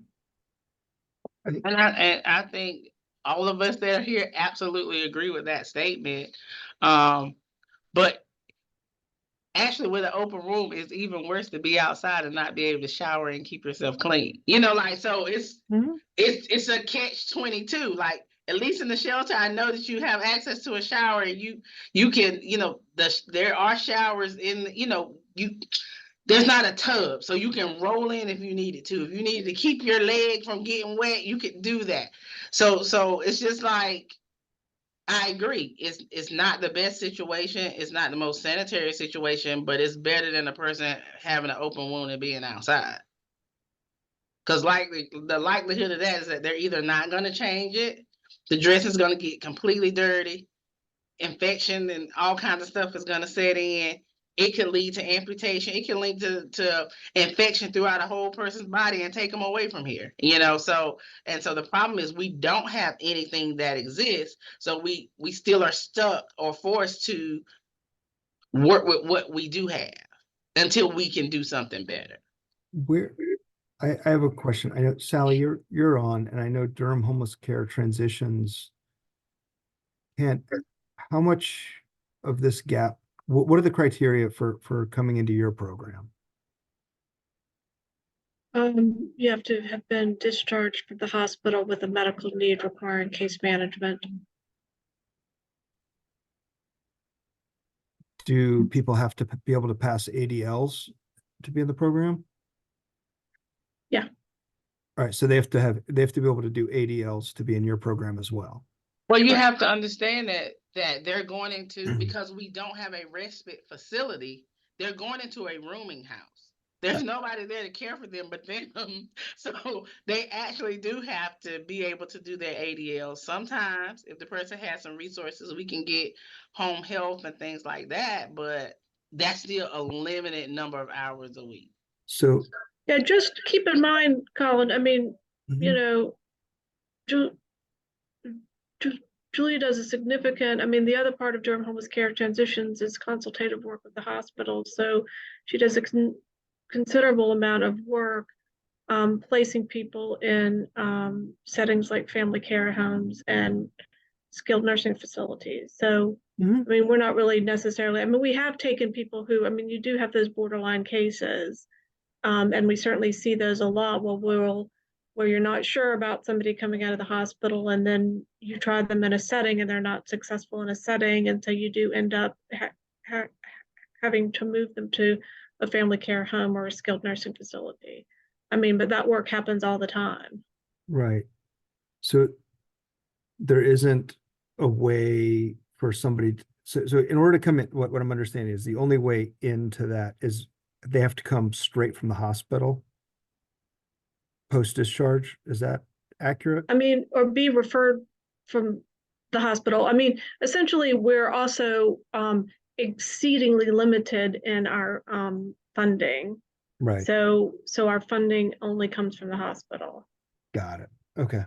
And I think all of us that are here absolutely agree with that statement. But actually with an open room, it's even worse to be outside and not be able to shower and keep yourself clean. You know, like, so it's a catch-22. Like, at least in the shelter, I know that you have access to a shower and you can, you know, there are showers in, you know, there's not a tub, so you can roll in if you needed to. If you needed to keep your leg from getting wet, you could do that. So it's just like, I agree. It's not the best situation. It's not the most sanitary situation, but it's better than a person having an open wound and being outside. Because the likelihood of that is that they're either not going to change it, the dress is going to get completely dirty, infection and all kinds of stuff is going to set in. It could lead to amputation. It can lead to infection throughout a whole person's body and take them away from here. You know, so the problem is we don't have anything that exists. So we still are stuck or forced to work with what we do have until we can do something better. I have a question. I know, Sally, you're on, and I know Durham Homeless Care transitions. How much of this gap, what are the criteria for coming into your program? You have to have been discharged from the hospital with a medical need requiring case management. Do people have to be able to pass ADLs to be in the program? Yeah. All right, so they have to be able to do ADLs to be in your program as well. Well, you have to understand that they're going into, because we don't have a respite facility, they're going into a rooming house. There's nobody there to care for them but them. So they actually do have to be able to do their ADL. Sometimes if the person has some resources, we can get home health and things like that, but that's still a limited number of hours a week. So yeah, just keep in mind, Colin, I mean, you know, Julia does a significant, I mean, the other part of Durham Homeless Care transitions is consultative work with the hospital. So she does a considerable amount of work placing people in settings like family care homes and skilled nursing facilities. So, I mean, we're not really necessarily, I mean, we have taken people who, I mean, you do have those borderline cases, and we certainly see those a lot where you're not sure about somebody coming out of the hospital and then you try them in a setting and they're not successful in a setting. And so you do end up having to move them to a family care home or a skilled nursing facility. I mean, but that work happens all the time. right. So there isn't a way for somebody so in order to come in, what I'm understanding is the only way into that is they have to come straight from the hospital post-discharge. Is that accurate? I mean, or be referred from the hospital. I mean, essentially, we're also exceedingly limited in our funding. Right. So our funding only comes from the hospital. Got it. Okay.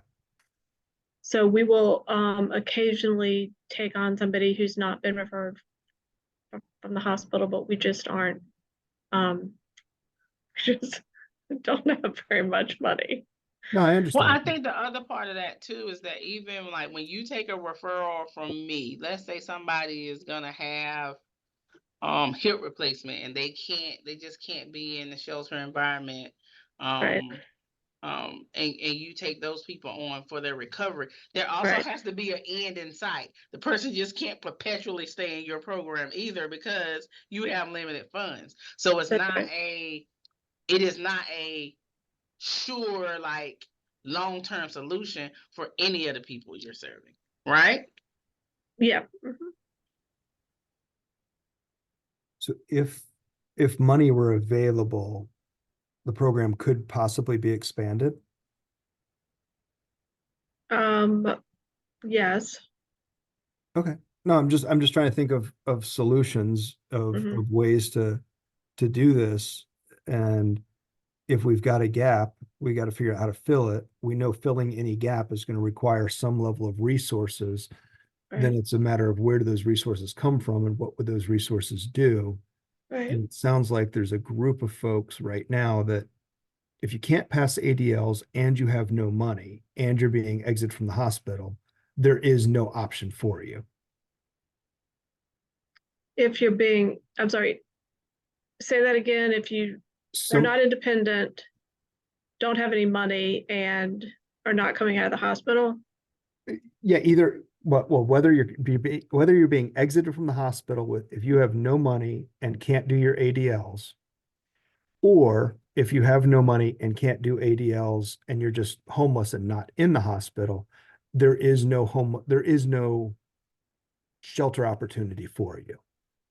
So we will occasionally take on somebody who's not been referred from the hospital, but we just aren't, just don't have very much money. No, I Well, understand. I think the other part of that too is that even like when you take a referral from me, let's say somebody is gonna have hip replacement and they just can't be in the shelter environment. Right. And you take those people on for their recovery. There also Right. has to be an end in sight. The person just can't perpetually stay in your program either because you have limited funds. So it is not a sure like long-term solution for any of the people you're serving, right? Yeah. So if money were available, the program could possibly be expanded. Yes. Okay. No, I'm just trying to think of solutions of ways to do this. And if we've got a gap, we got to figure out how to fill it. We know filling any gap is going to require some level of resources. Then Right. it's a matter of where do those resources come from and what would those resources do? Right. And it sounds like there's a group of folks right now that if you can't pass ADLs and you have no money and you're being exited from the hospital, there is no option for you. If you're being, I'm sorry, say that again. If you are not independent, don't have any money, and are not coming out of the hospital. Yeah, either whether you're being exited from the hospital with if you have no money and can't do your ADLs, or if you have no money and can't do ADLs and you're just homeless and not in the hospital, there is no shelter opportunity for you.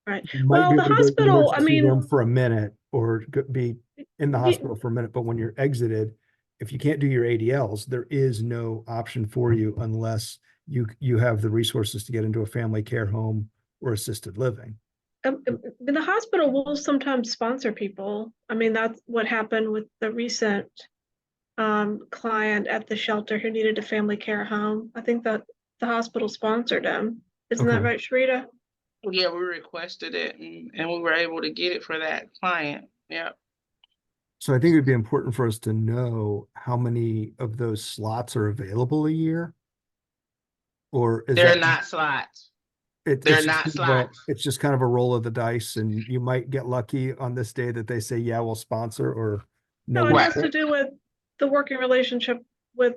Right. You might be Well, the able to go to the hospital, I emergency room mean, for a minute or be in the Ye- hospital for a minute, but when you're exited, if you can't do your ADLs, there is no option for you unless you have the resources to get into a family care home or assisted living. the hospital will sometimes sponsor people. I mean, that's what happened with the recent client at the shelter who needed a family care home. I think that the hospital sponsored him. Isn't that Okay. right, Sharita? Yeah, we requested it and we were able to get it for that client. Yeah. So I think it'd be important for us to know how many of those slots are available a year. Or is They're that not slots. it's They're just not kind of slots. it's just kind of a roll of the dice, and you might get lucky on this day that they say, yeah, we'll sponsor, or no, No, it we has to do with the working relationship with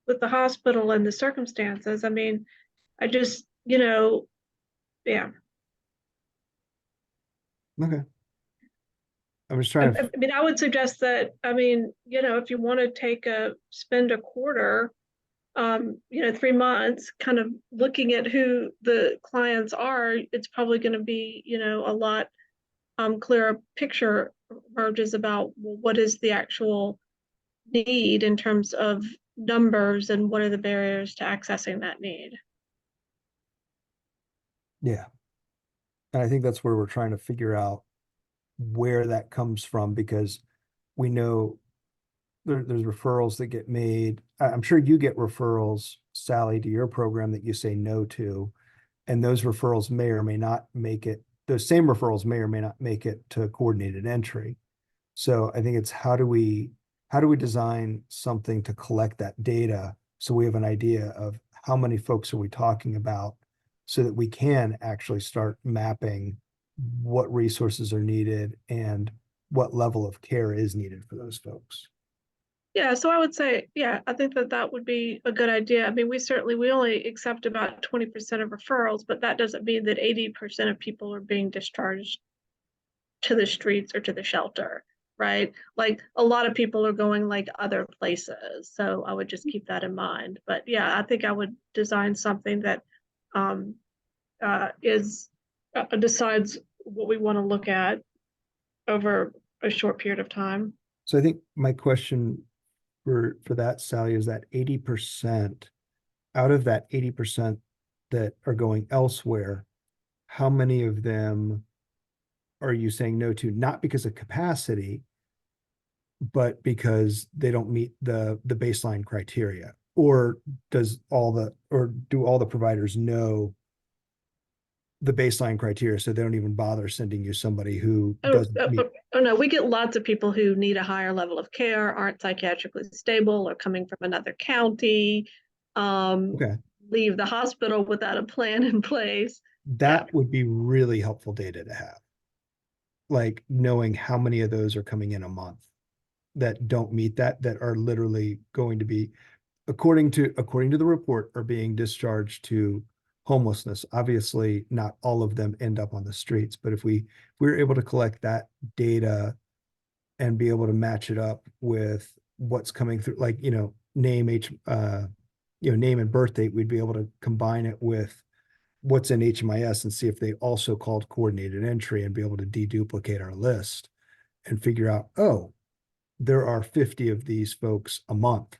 the hospital and the circumstances. I mean, I just, yeah. okay. I'm just trying to I mean, I would suggest that, I mean, if you want to spend a quarter, 3 months, kind of looking at who the clients are, it's probably going to be, a lot clearer picture emerges about what is the actual need in terms of numbers and what are the barriers to accessing that need. yeah. And I think that's where we're trying to figure out where that comes from, because we know there's referrals that get made. I'm sure you get referrals, Sally, to your program that you say no to, and those referrals may or may not make it. Those same referrals may or may not make it to coordinated entry. So I think it's how do we design something to collect that data so we have an idea of how many folks are we talking about, so that we can actually start mapping what resources are needed and what level of care is needed for those folks. Yeah, so I would say, yeah, I think that would be a good idea. I mean, we only accept about 20% of referrals, but that doesn't mean that 80% of people are being discharged to the streets or to the shelter, right? Like a lot of people are going like other places. So I would just keep that in mind. But yeah, I think I would design something that decides what we want to look at over a short period of time. So I think my question for that, Sally, is that 80%, out of that 80% that are going elsewhere, how many of them are you saying no to? Not because of capacity, but because they don't meet the baseline criteria? Or do all the providers know the baseline criteria, so they don't even bother sending you somebody who doesn't meet? Oh no, we get lots of people who need a higher level of care, aren't psychiatrically stable, or coming from another county, Okay, leave the hospital without a plan in place. that would be really helpful data to have. Like knowing how many of those are coming in a month that don't meet that are literally going to be, according to the report, are being discharged to homelessness. Obviously, not all of them end up on the streets, but if we're able to collect that data and be able to match it up with what's coming through, like, name and birth date, we'd be able to combine it with what's in HMIS and see if they also called coordinated entry and be able to deduplicate our list and figure out, oh, there are 50 of these folks a month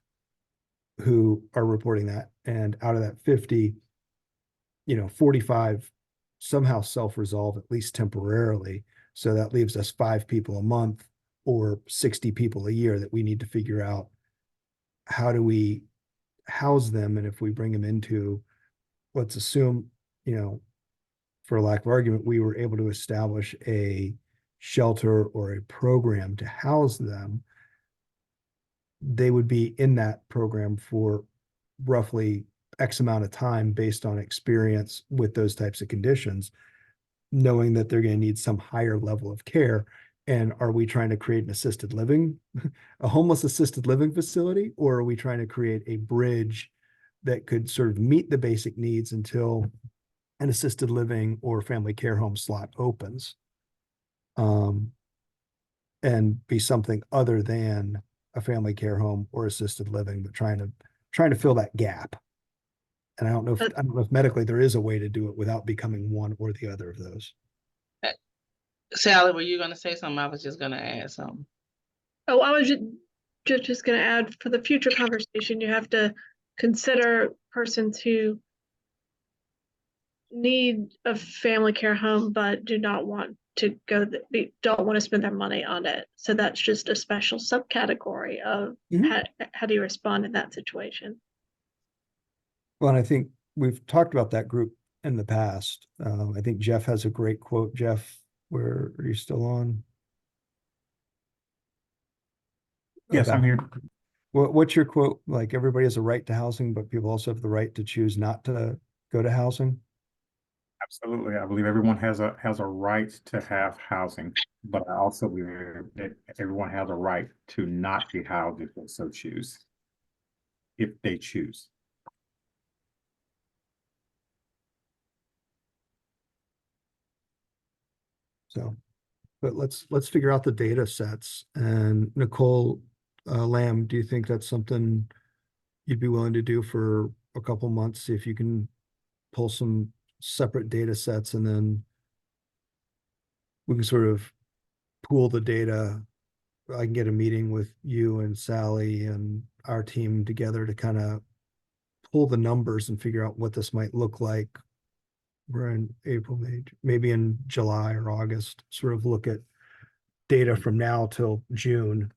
who are reporting that. And out of that 50, 45 somehow self-resolve, at least temporarily. So that leaves us 5 people a month or 60 people a year that we need to figure out, how do we house them? And if we bring them into, let's assume, for lack of argument, we were able to establish a shelter or a program to house them, they would be in that program for roughly X amount of time based on experience with those types of conditions, knowing that they're going to need some higher level of care. And are we trying to create an assisted living, a homeless assisted living facility, or are we trying to create a bridge that could sort of meet the basic needs until an assisted living or family care home slot opens? And be something other than a family care home or assisted living, but trying to fill that gap. And I don't know if medically there is a way to do it without becoming one or the other of those. Sally, were you going to say something? I was just going to add something. Oh, I was just going to add, for the future conversation, you have to consider persons who need a family care home but do not want to don't want to spend their money on it. So that's just a special subcategory of how do you respond in that situation? Well, and I think we've talked about that group in the past. I think Jeff has a great quote. Jeff, where are you still on? Yes, I'm here. What's your quote? Like, everybody has a right to housing, but people also have the right to choose not to go to housing. Absolutely. I believe everyone has a right to have housing, but I also believe that everyone has a right to not be housed if they so choose. If they choose. So, but let's figure out the data sets. And Nicole Lamb, do you think that's something you'd be willing to do for a couple months? See if you can pull some separate data sets, and then we can sort of pool the data. I can get a meeting with you and Sally and our team together to kind of pull the numbers and figure out what this might look like. We're in April, May, maybe in July or August, sort of look at data from now till June,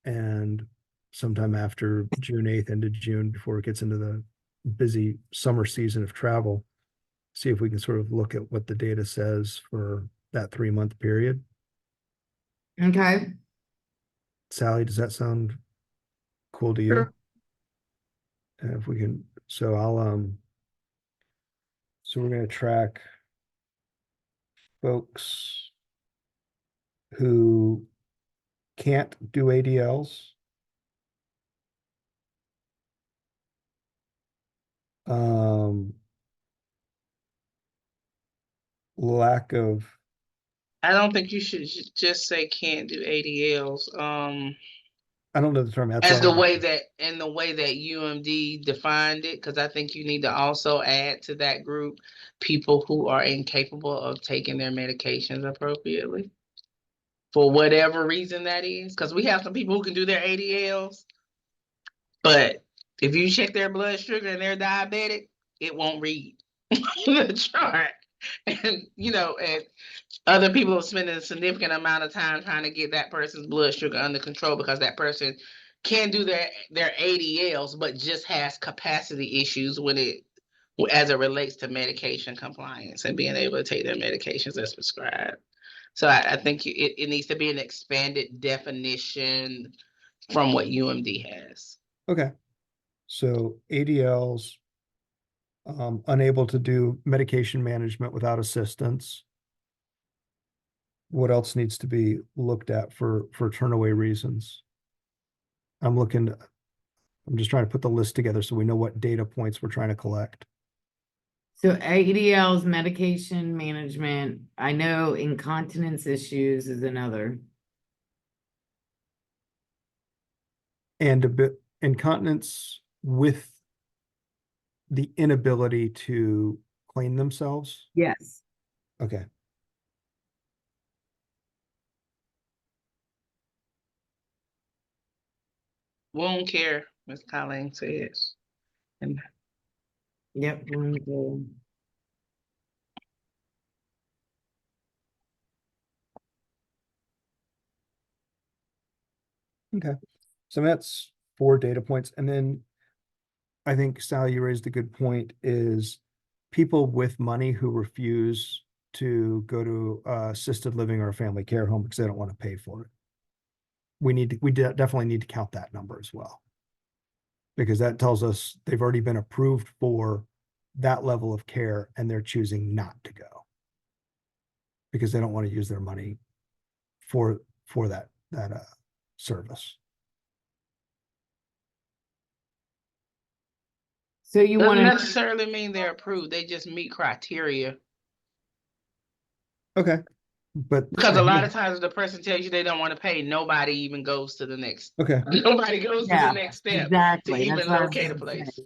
and sometime after June 8th into June, before it gets into the busy summer season of travel, see if we can sort of look at what the data says for that 3-month period. Okay. Sally, does that sound cool to you? Sure. If we can, so so we're gonna track folks who can't do ADLs. Lack of, I don't think you should just say can't do ADLs. I don't know the term. That's As the why way that UMD defined it, because I think you need to also add to that group people who are incapable of taking their medications appropriately. for whatever reason that is. Because we have some people who can do their ADLs, but if you check their blood sugar and they're diabetic, it won't read the chart. And and other people are spending a significant amount of time trying to get that person's blood sugar under control because that person can do their ADLs, but just has capacity issues as it relates to medication compliance and being able to take their medications as prescribed. So I think it needs to be an expanded definition from what UMD has. Okay. So ADLs, unable to do medication management without assistance. What else needs to be looked at for turnaway reasons? I'm just trying to put the list together so we know what data points we're trying to collect. So ADLs, medication management, I know incontinence issues is another. And a bit incontinence with the inability to clean themselves. Yes. Okay. Wound care, Ms. Colleen says. And Yep. Okay. So that's 4 data points. And then I think Sally, you raised a good point, is people with money who refuse to go to assisted living or a family care home because they don't want to pay for it. We definitely need to count that number as well. Because that tells us they've already been approved for that level of care and they're choosing not to go. Because they don't want to use their money for that service. So you doesn't want to, necessarily mean they're approved. They just meet criteria. Okay. But Because a lot of times the person tells you they don't want to pay, nobody even goes to the next. okay. Nobody goes to yeah, the next step exactly. to That's even what I was locate a gonna place. say.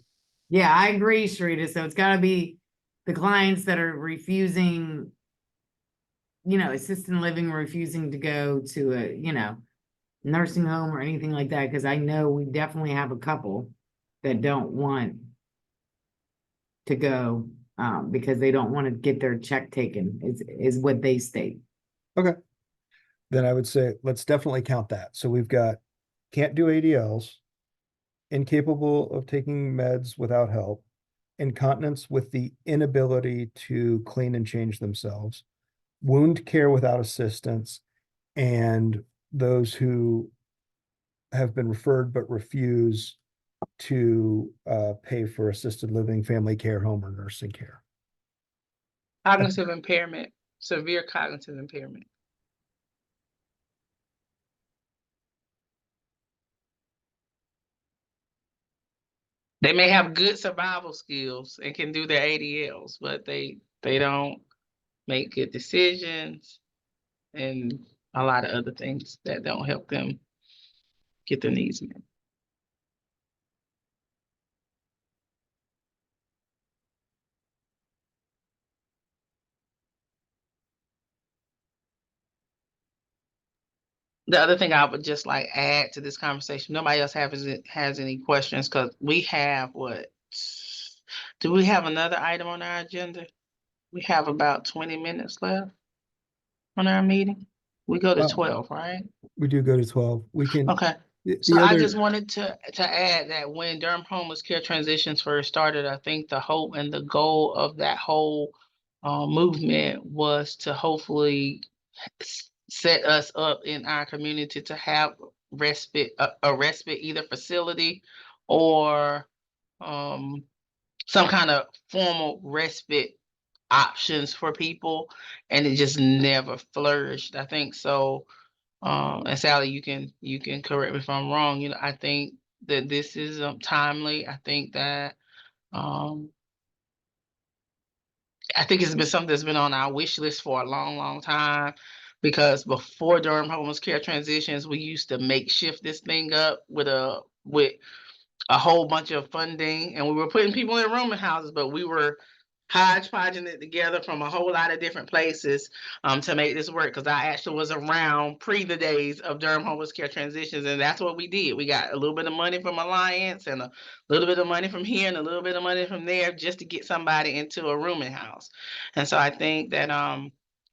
Yeah, I agree, Sharita. So it's got to be the clients that are refusing, assisted living, refusing to go to a, nursing home or anything like that. Because I know we definitely have a couple that don't want to go because they don't want to get their check taken, is what they state. Okay. Then I would say, let's definitely count that. So we've got, can't do ADLs, incapable of taking meds without help, incontinence with the inability to clean and change themselves, wound care without assistance, and those who have been referred but refuse to pay for assisted living, family care home, or nursing care. Cognitive impairment, severe cognitive impairment. They may have good survival skills and can do their ADLs, but they don't make good decisions and a lot of other things that don't help them get their needs met. The other thing I would just like add to this conversation, nobody else has any questions, because we have do we have another item on our agenda? We have about 20 minutes left on our meeting. We go to 12, right? We do go to 12. We can. Okay. So I just wanted to add that when Durham Homeless Care Transitions first started, I think the hope and the goal of that whole movement was to hopefully set us up in our community to have a respite either facility or some kind of formal respite options for people, and it just never flourished. I think so. And Sally, you can correct me if I'm wrong. I think that this is timely. I think that I think it's been something that's been on our wish list for a long, long time. Because before Durham Homeless Care Transitions, we used to makeshift this thing up with a whole bunch of funding, and we were putting people in rooming houses, but we were hodgepodging it together from a whole lot of different places to make this work. Because I actually was around pre the days of Durham Homeless Care Transitions, and that's what we did. We got a little bit of money from Alliance and a little bit of money from here and a little bit of money from there just to get somebody into a rooming house. And so I think that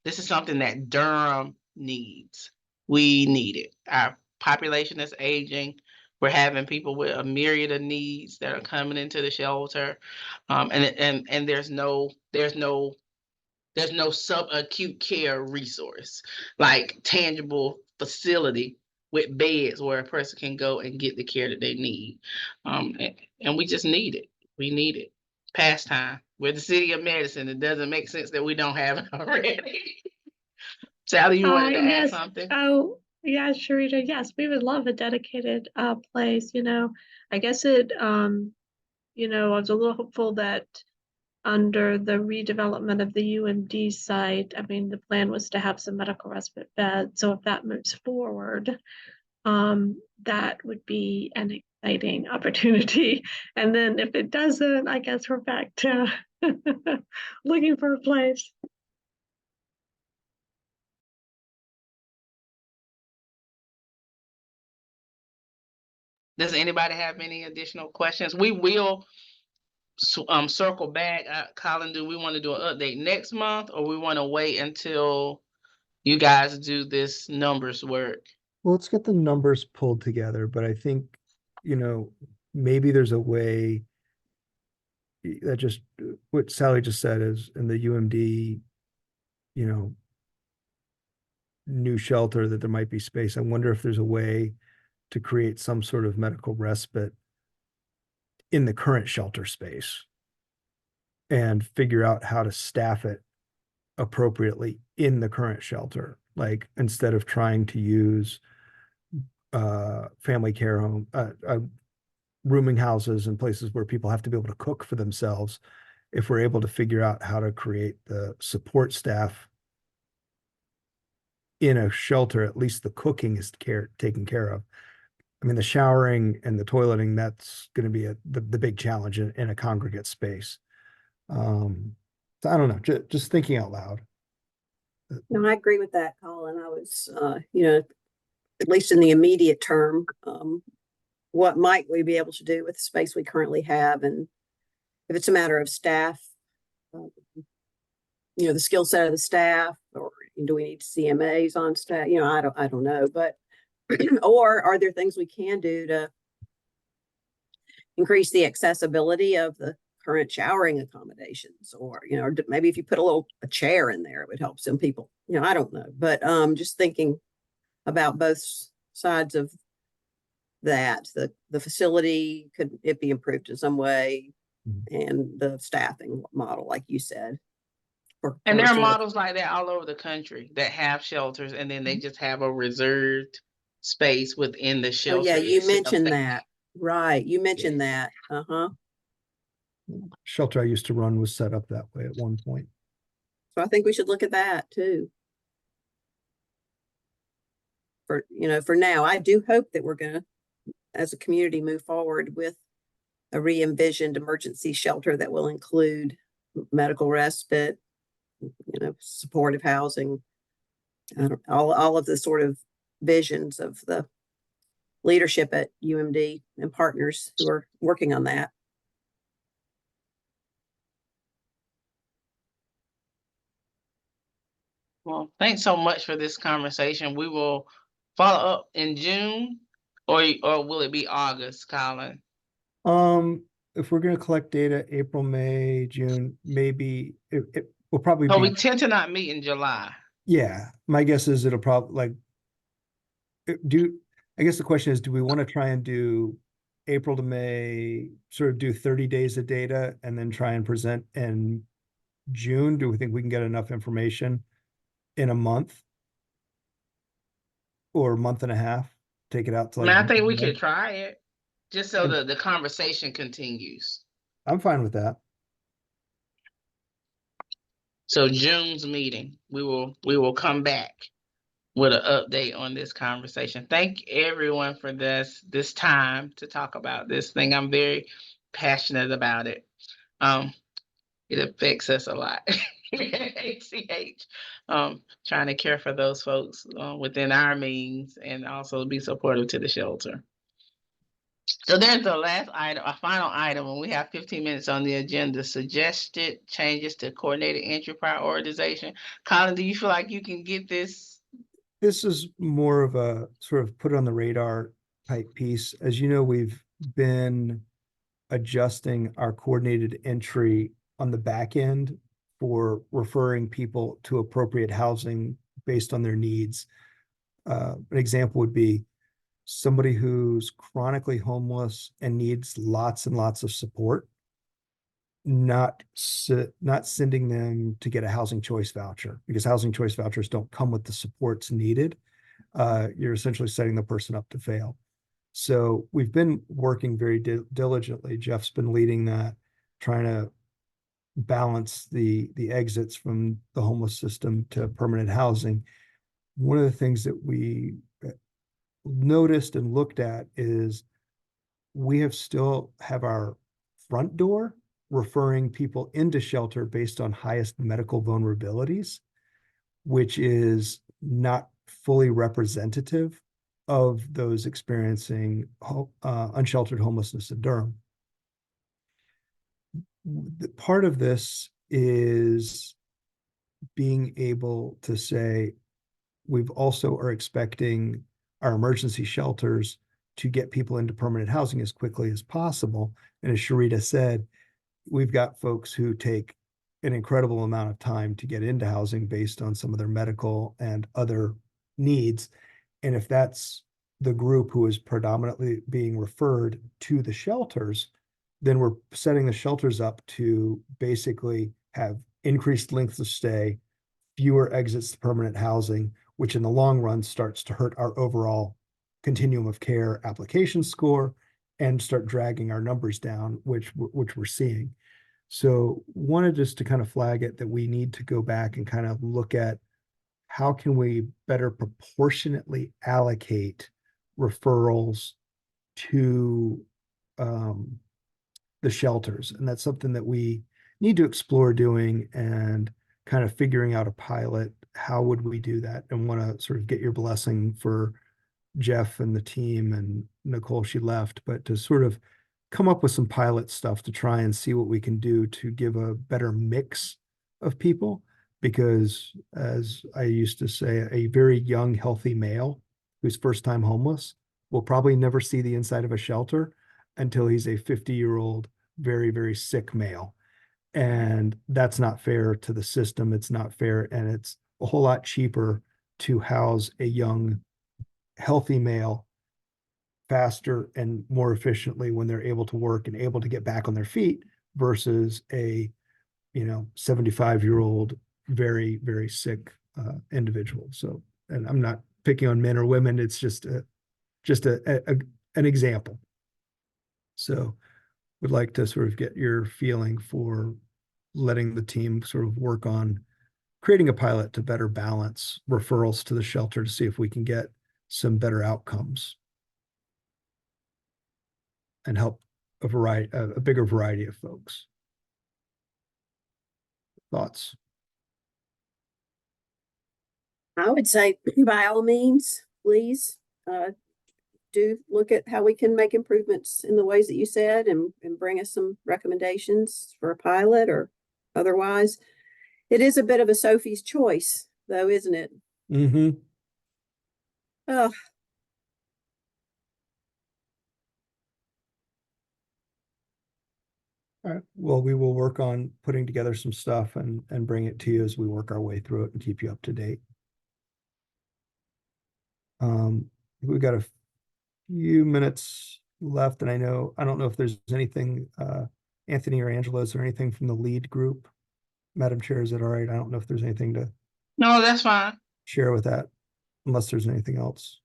this is something that Durham needs. We need it. Our population is aging. We're having people with a myriad of needs that are coming into the shelter, and there's no subacute care resource like tangible facility with beds where a person can go and get the care that they need, and we just need it. We need it. Pastime. We're the city of medicine. It doesn't make sense that we don't have it already. Sally, you wanted to add Yes. something? Oh, yeah, Sharita. Yes, we would love a dedicated place. I guess it. I was a little hopeful that under the redevelopment of the UMD site, I mean, the plan was to have some medical respite beds. So if that moves forward, that would be an exciting opportunity. And then if it doesn't, I guess we're back to looking for a place. Does anybody have any additional questions? We will circle back. Colin, do we want to do an update next month, or we want to wait until you guys do this numbers work? Well, let's get the numbers pulled together, but I think, maybe there's a way that just what Sally just said is in the UMD, new shelter that there might be space. I wonder if there's a way to create some sort of medical respite in the current shelter space and figure out how to staff it appropriately in the current shelter. Like instead of trying to use family care home, rooming houses and places where people have to be able to cook for themselves, if we're able to figure out how to create the support staff in a shelter, at least the cooking is taken care of. I mean, the showering and the toileting, that's going to be the big challenge in a congregate space. So I don't know, just thinking out loud. No, I agree with that, Colin. I was, at least in the immediate term, what might we be able to do with the space we currently have? And if it's a matter of staff, the skill set of the staff, or do we need CMAs on staff? I don't know, but or are there things we can do to increase the accessibility of the current showering accommodations? Or maybe if you put a chair in there, it would help some people. I don't know, but just thinking about both sides of that. The facility, could it be improved in some way, and the staffing model, like you said. And there are models like that all over the country that have shelters, and then they just have a reserved space within the shelter. Oh yeah, you itself. mentioned that. Right, you mentioned that. Shelter I used to run was set up that way at one point. So I think we should look at that too. For now, I do hope that we're gonna, as a community, move forward with a re-envisioned emergency shelter that will include medical respite, supportive housing, all of the sort of visions of the leadership at UMD and partners who are working on that. Well, thanks so much for this conversation. We will follow up in June, or will it be August, Colin? If we're going to collect data April, May, June, maybe it will probably So be. we tend to not meet in July. Yeah, my guess is it'll probably I guess the question is, do we want to try and do April to May, sort of do 30 days of data and then try and present in June? Do we think we can get enough information in a month or a month and a half? Take it out to I think we could try it just so that the conversation continues. I'm fine with that. So June's meeting, we will come back with an update on this conversation. Thank everyone for this time to talk about this thing. I'm very passionate about it. it affects us a lot. ACH, trying to care for those folks within our means and also be supportive to the shelter. So there's the last item, a final item, and we have 15 minutes on the agenda. Suggested changes to coordinated entry prioritization. Colin, do you feel like you can get this? This is more of a sort of put on the radar type piece. As you know, we've been adjusting our coordinated entry on the back end for referring people to appropriate housing based on their needs. An example would be somebody who's chronically homeless and needs lots and lots of support, not sending them to get a housing choice voucher, because housing choice vouchers don't come with the supports needed. You're essentially setting the person up to fail. So we've been working very diligently. Jeff's been leading that, trying to balance the exits from the homeless system to permanent housing. One of the things that we noticed and looked at is we still have our front door referring people into shelter based on highest medical vulnerabilities, which is not fully representative of those experiencing unsheltered homelessness in Durham. Part of this is being able to say, we've also are expecting our emergency shelters to get people into permanent housing as quickly as possible. And as Sharita said, we've got folks who take an incredible amount of time to get into housing based on some of their medical and other needs. And if that's the group who is predominantly being referred to the shelters, then we're setting the shelters up to basically have increased lengths of stay, fewer exits to permanent housing, which in the long run starts to hurt our overall continuum of care application score and start dragging our numbers down, which we're seeing. So wanted just to kind of flag it that we need to go back and kind of look at how can we better proportionately allocate referrals to the shelters. And that's something that we need to explore doing and kind of figuring out a pilot. How would we do that? And want to sort of get your blessing for Jeff and the team and Nicole, she left, but to sort of come up with some pilot stuff to try and see what we can do to give a better mix of people. Because as I used to say, a very young, healthy male who's first time homeless will probably never see the inside of a shelter until he's a 50-year-old, very, very sick male. And that's not fair to the system. It's not fair. And it's a whole lot cheaper to house a young, healthy male faster and more efficiently when they're able to work and able to get back on their feet versus a 75-year-old very, very sick individual. So, and I'm not picking on men or women, it's just an example. So would like to sort of get your feeling for letting the team sort of work on creating a pilot to better balance referrals to the shelter to see if we can get some better outcomes and help a bigger variety of folks. Thoughts? I would say by all means, please do look at how we can make improvements in the ways that you said and bring us some recommendations for a pilot or otherwise. It is a bit of a Sophie's choice though, isn't it? Mm-hmm. Oh, All right. Well, we will work on putting together some stuff and bring it to you as we work our way through it and keep you up to date. We've got a few minutes left, and I don't know if there's anything, Anthony or Angela, is there anything from the lead group? Madam Chair, is it all right? I don't know if there's anything to No, that's fine. share with that, unless there's anything else.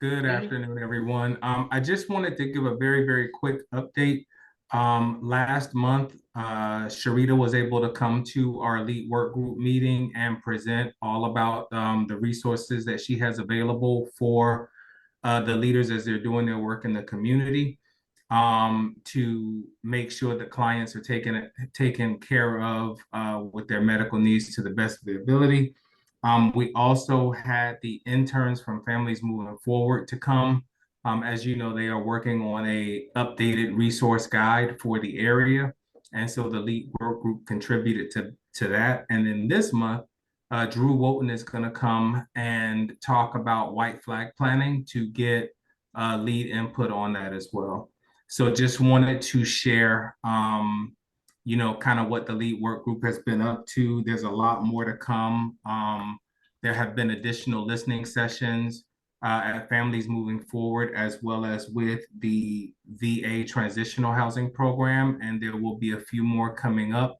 Good afternoon, everyone. I just wanted to give a very, very quick update. Last month, Sharita was able to come to our lead work group meeting and present all about the resources that she has available for the leaders as they're doing their work in the community. to make sure that clients are taken care of with their medical needs to the best of their ability. We also had the interns from Families Moving Forward to come. As you know, they are working on a updated resource guide for the area. And so the LEAD work group contributed to that. And then this month, Drew Wotton is going to come and talk about white flag planning to get LEAD input on that as well. So just wanted to share, you know, kind of what the LEAD work group has been up to. There's a lot more to come. There have been additional listening sessions at Families Moving Forward, as well as with the VA Transitional Housing Program. And there will be a few more coming up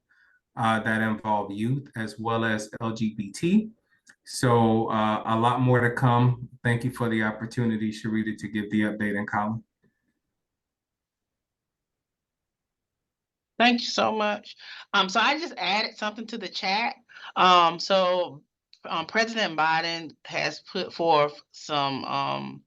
that involve youth as well as LGBT. So a lot more to come. Thank you for the opportunity, Sharita, to give the update and Colin. Thank you so much. So I just added something to the chat. President Biden has put forth some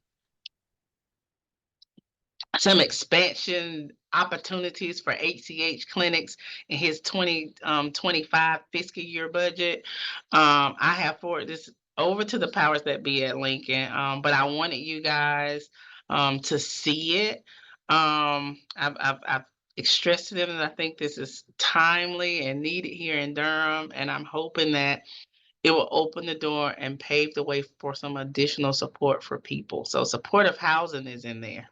expansion opportunities for HCH clinics in his 2025 fiscal year budget. I have forwarded this over to the powers that be at Lincoln, but I wanted you guys to see it. I've stressed to them that I think this is timely and needed here in Durham, and I'm hoping that it will open the door and pave the way for some additional support for people. So supportive housing is in there,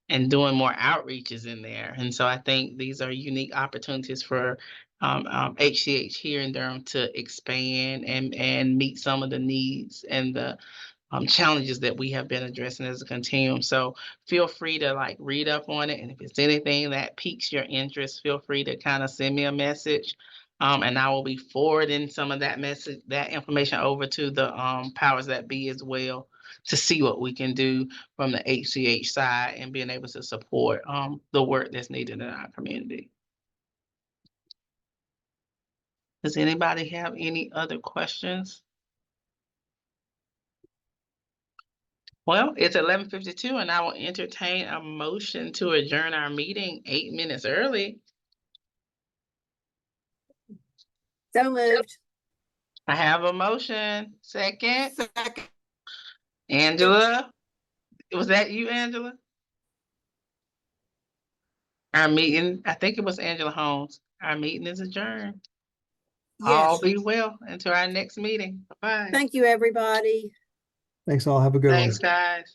and doing more outreaches in there. And so I think these are unique opportunities for HCH here in Durham to expand and meet some of the needs and the challenges that we have been addressing as a continuum. So feel free to like read up on it. And if it's anything that piques your interest, feel free to kind of send me a message. And I will be forwarding some of that information over to the powers that be as well, to see what we can do from the HCH side and being able to support the work that's needed in our community. Does anybody have any other questions? Well, it's 11:52 and I will entertain a motion to adjourn our meeting 8 minutes early. So moved. I have a motion. Second. Angela, was that you, Angela? Our meeting, I think it was Angela Holmes. Our meeting is adjourned. All Yes. be well until our next meeting. Bye-bye. Thank you, everybody. Thanks all. Have a good one. Thanks, guys.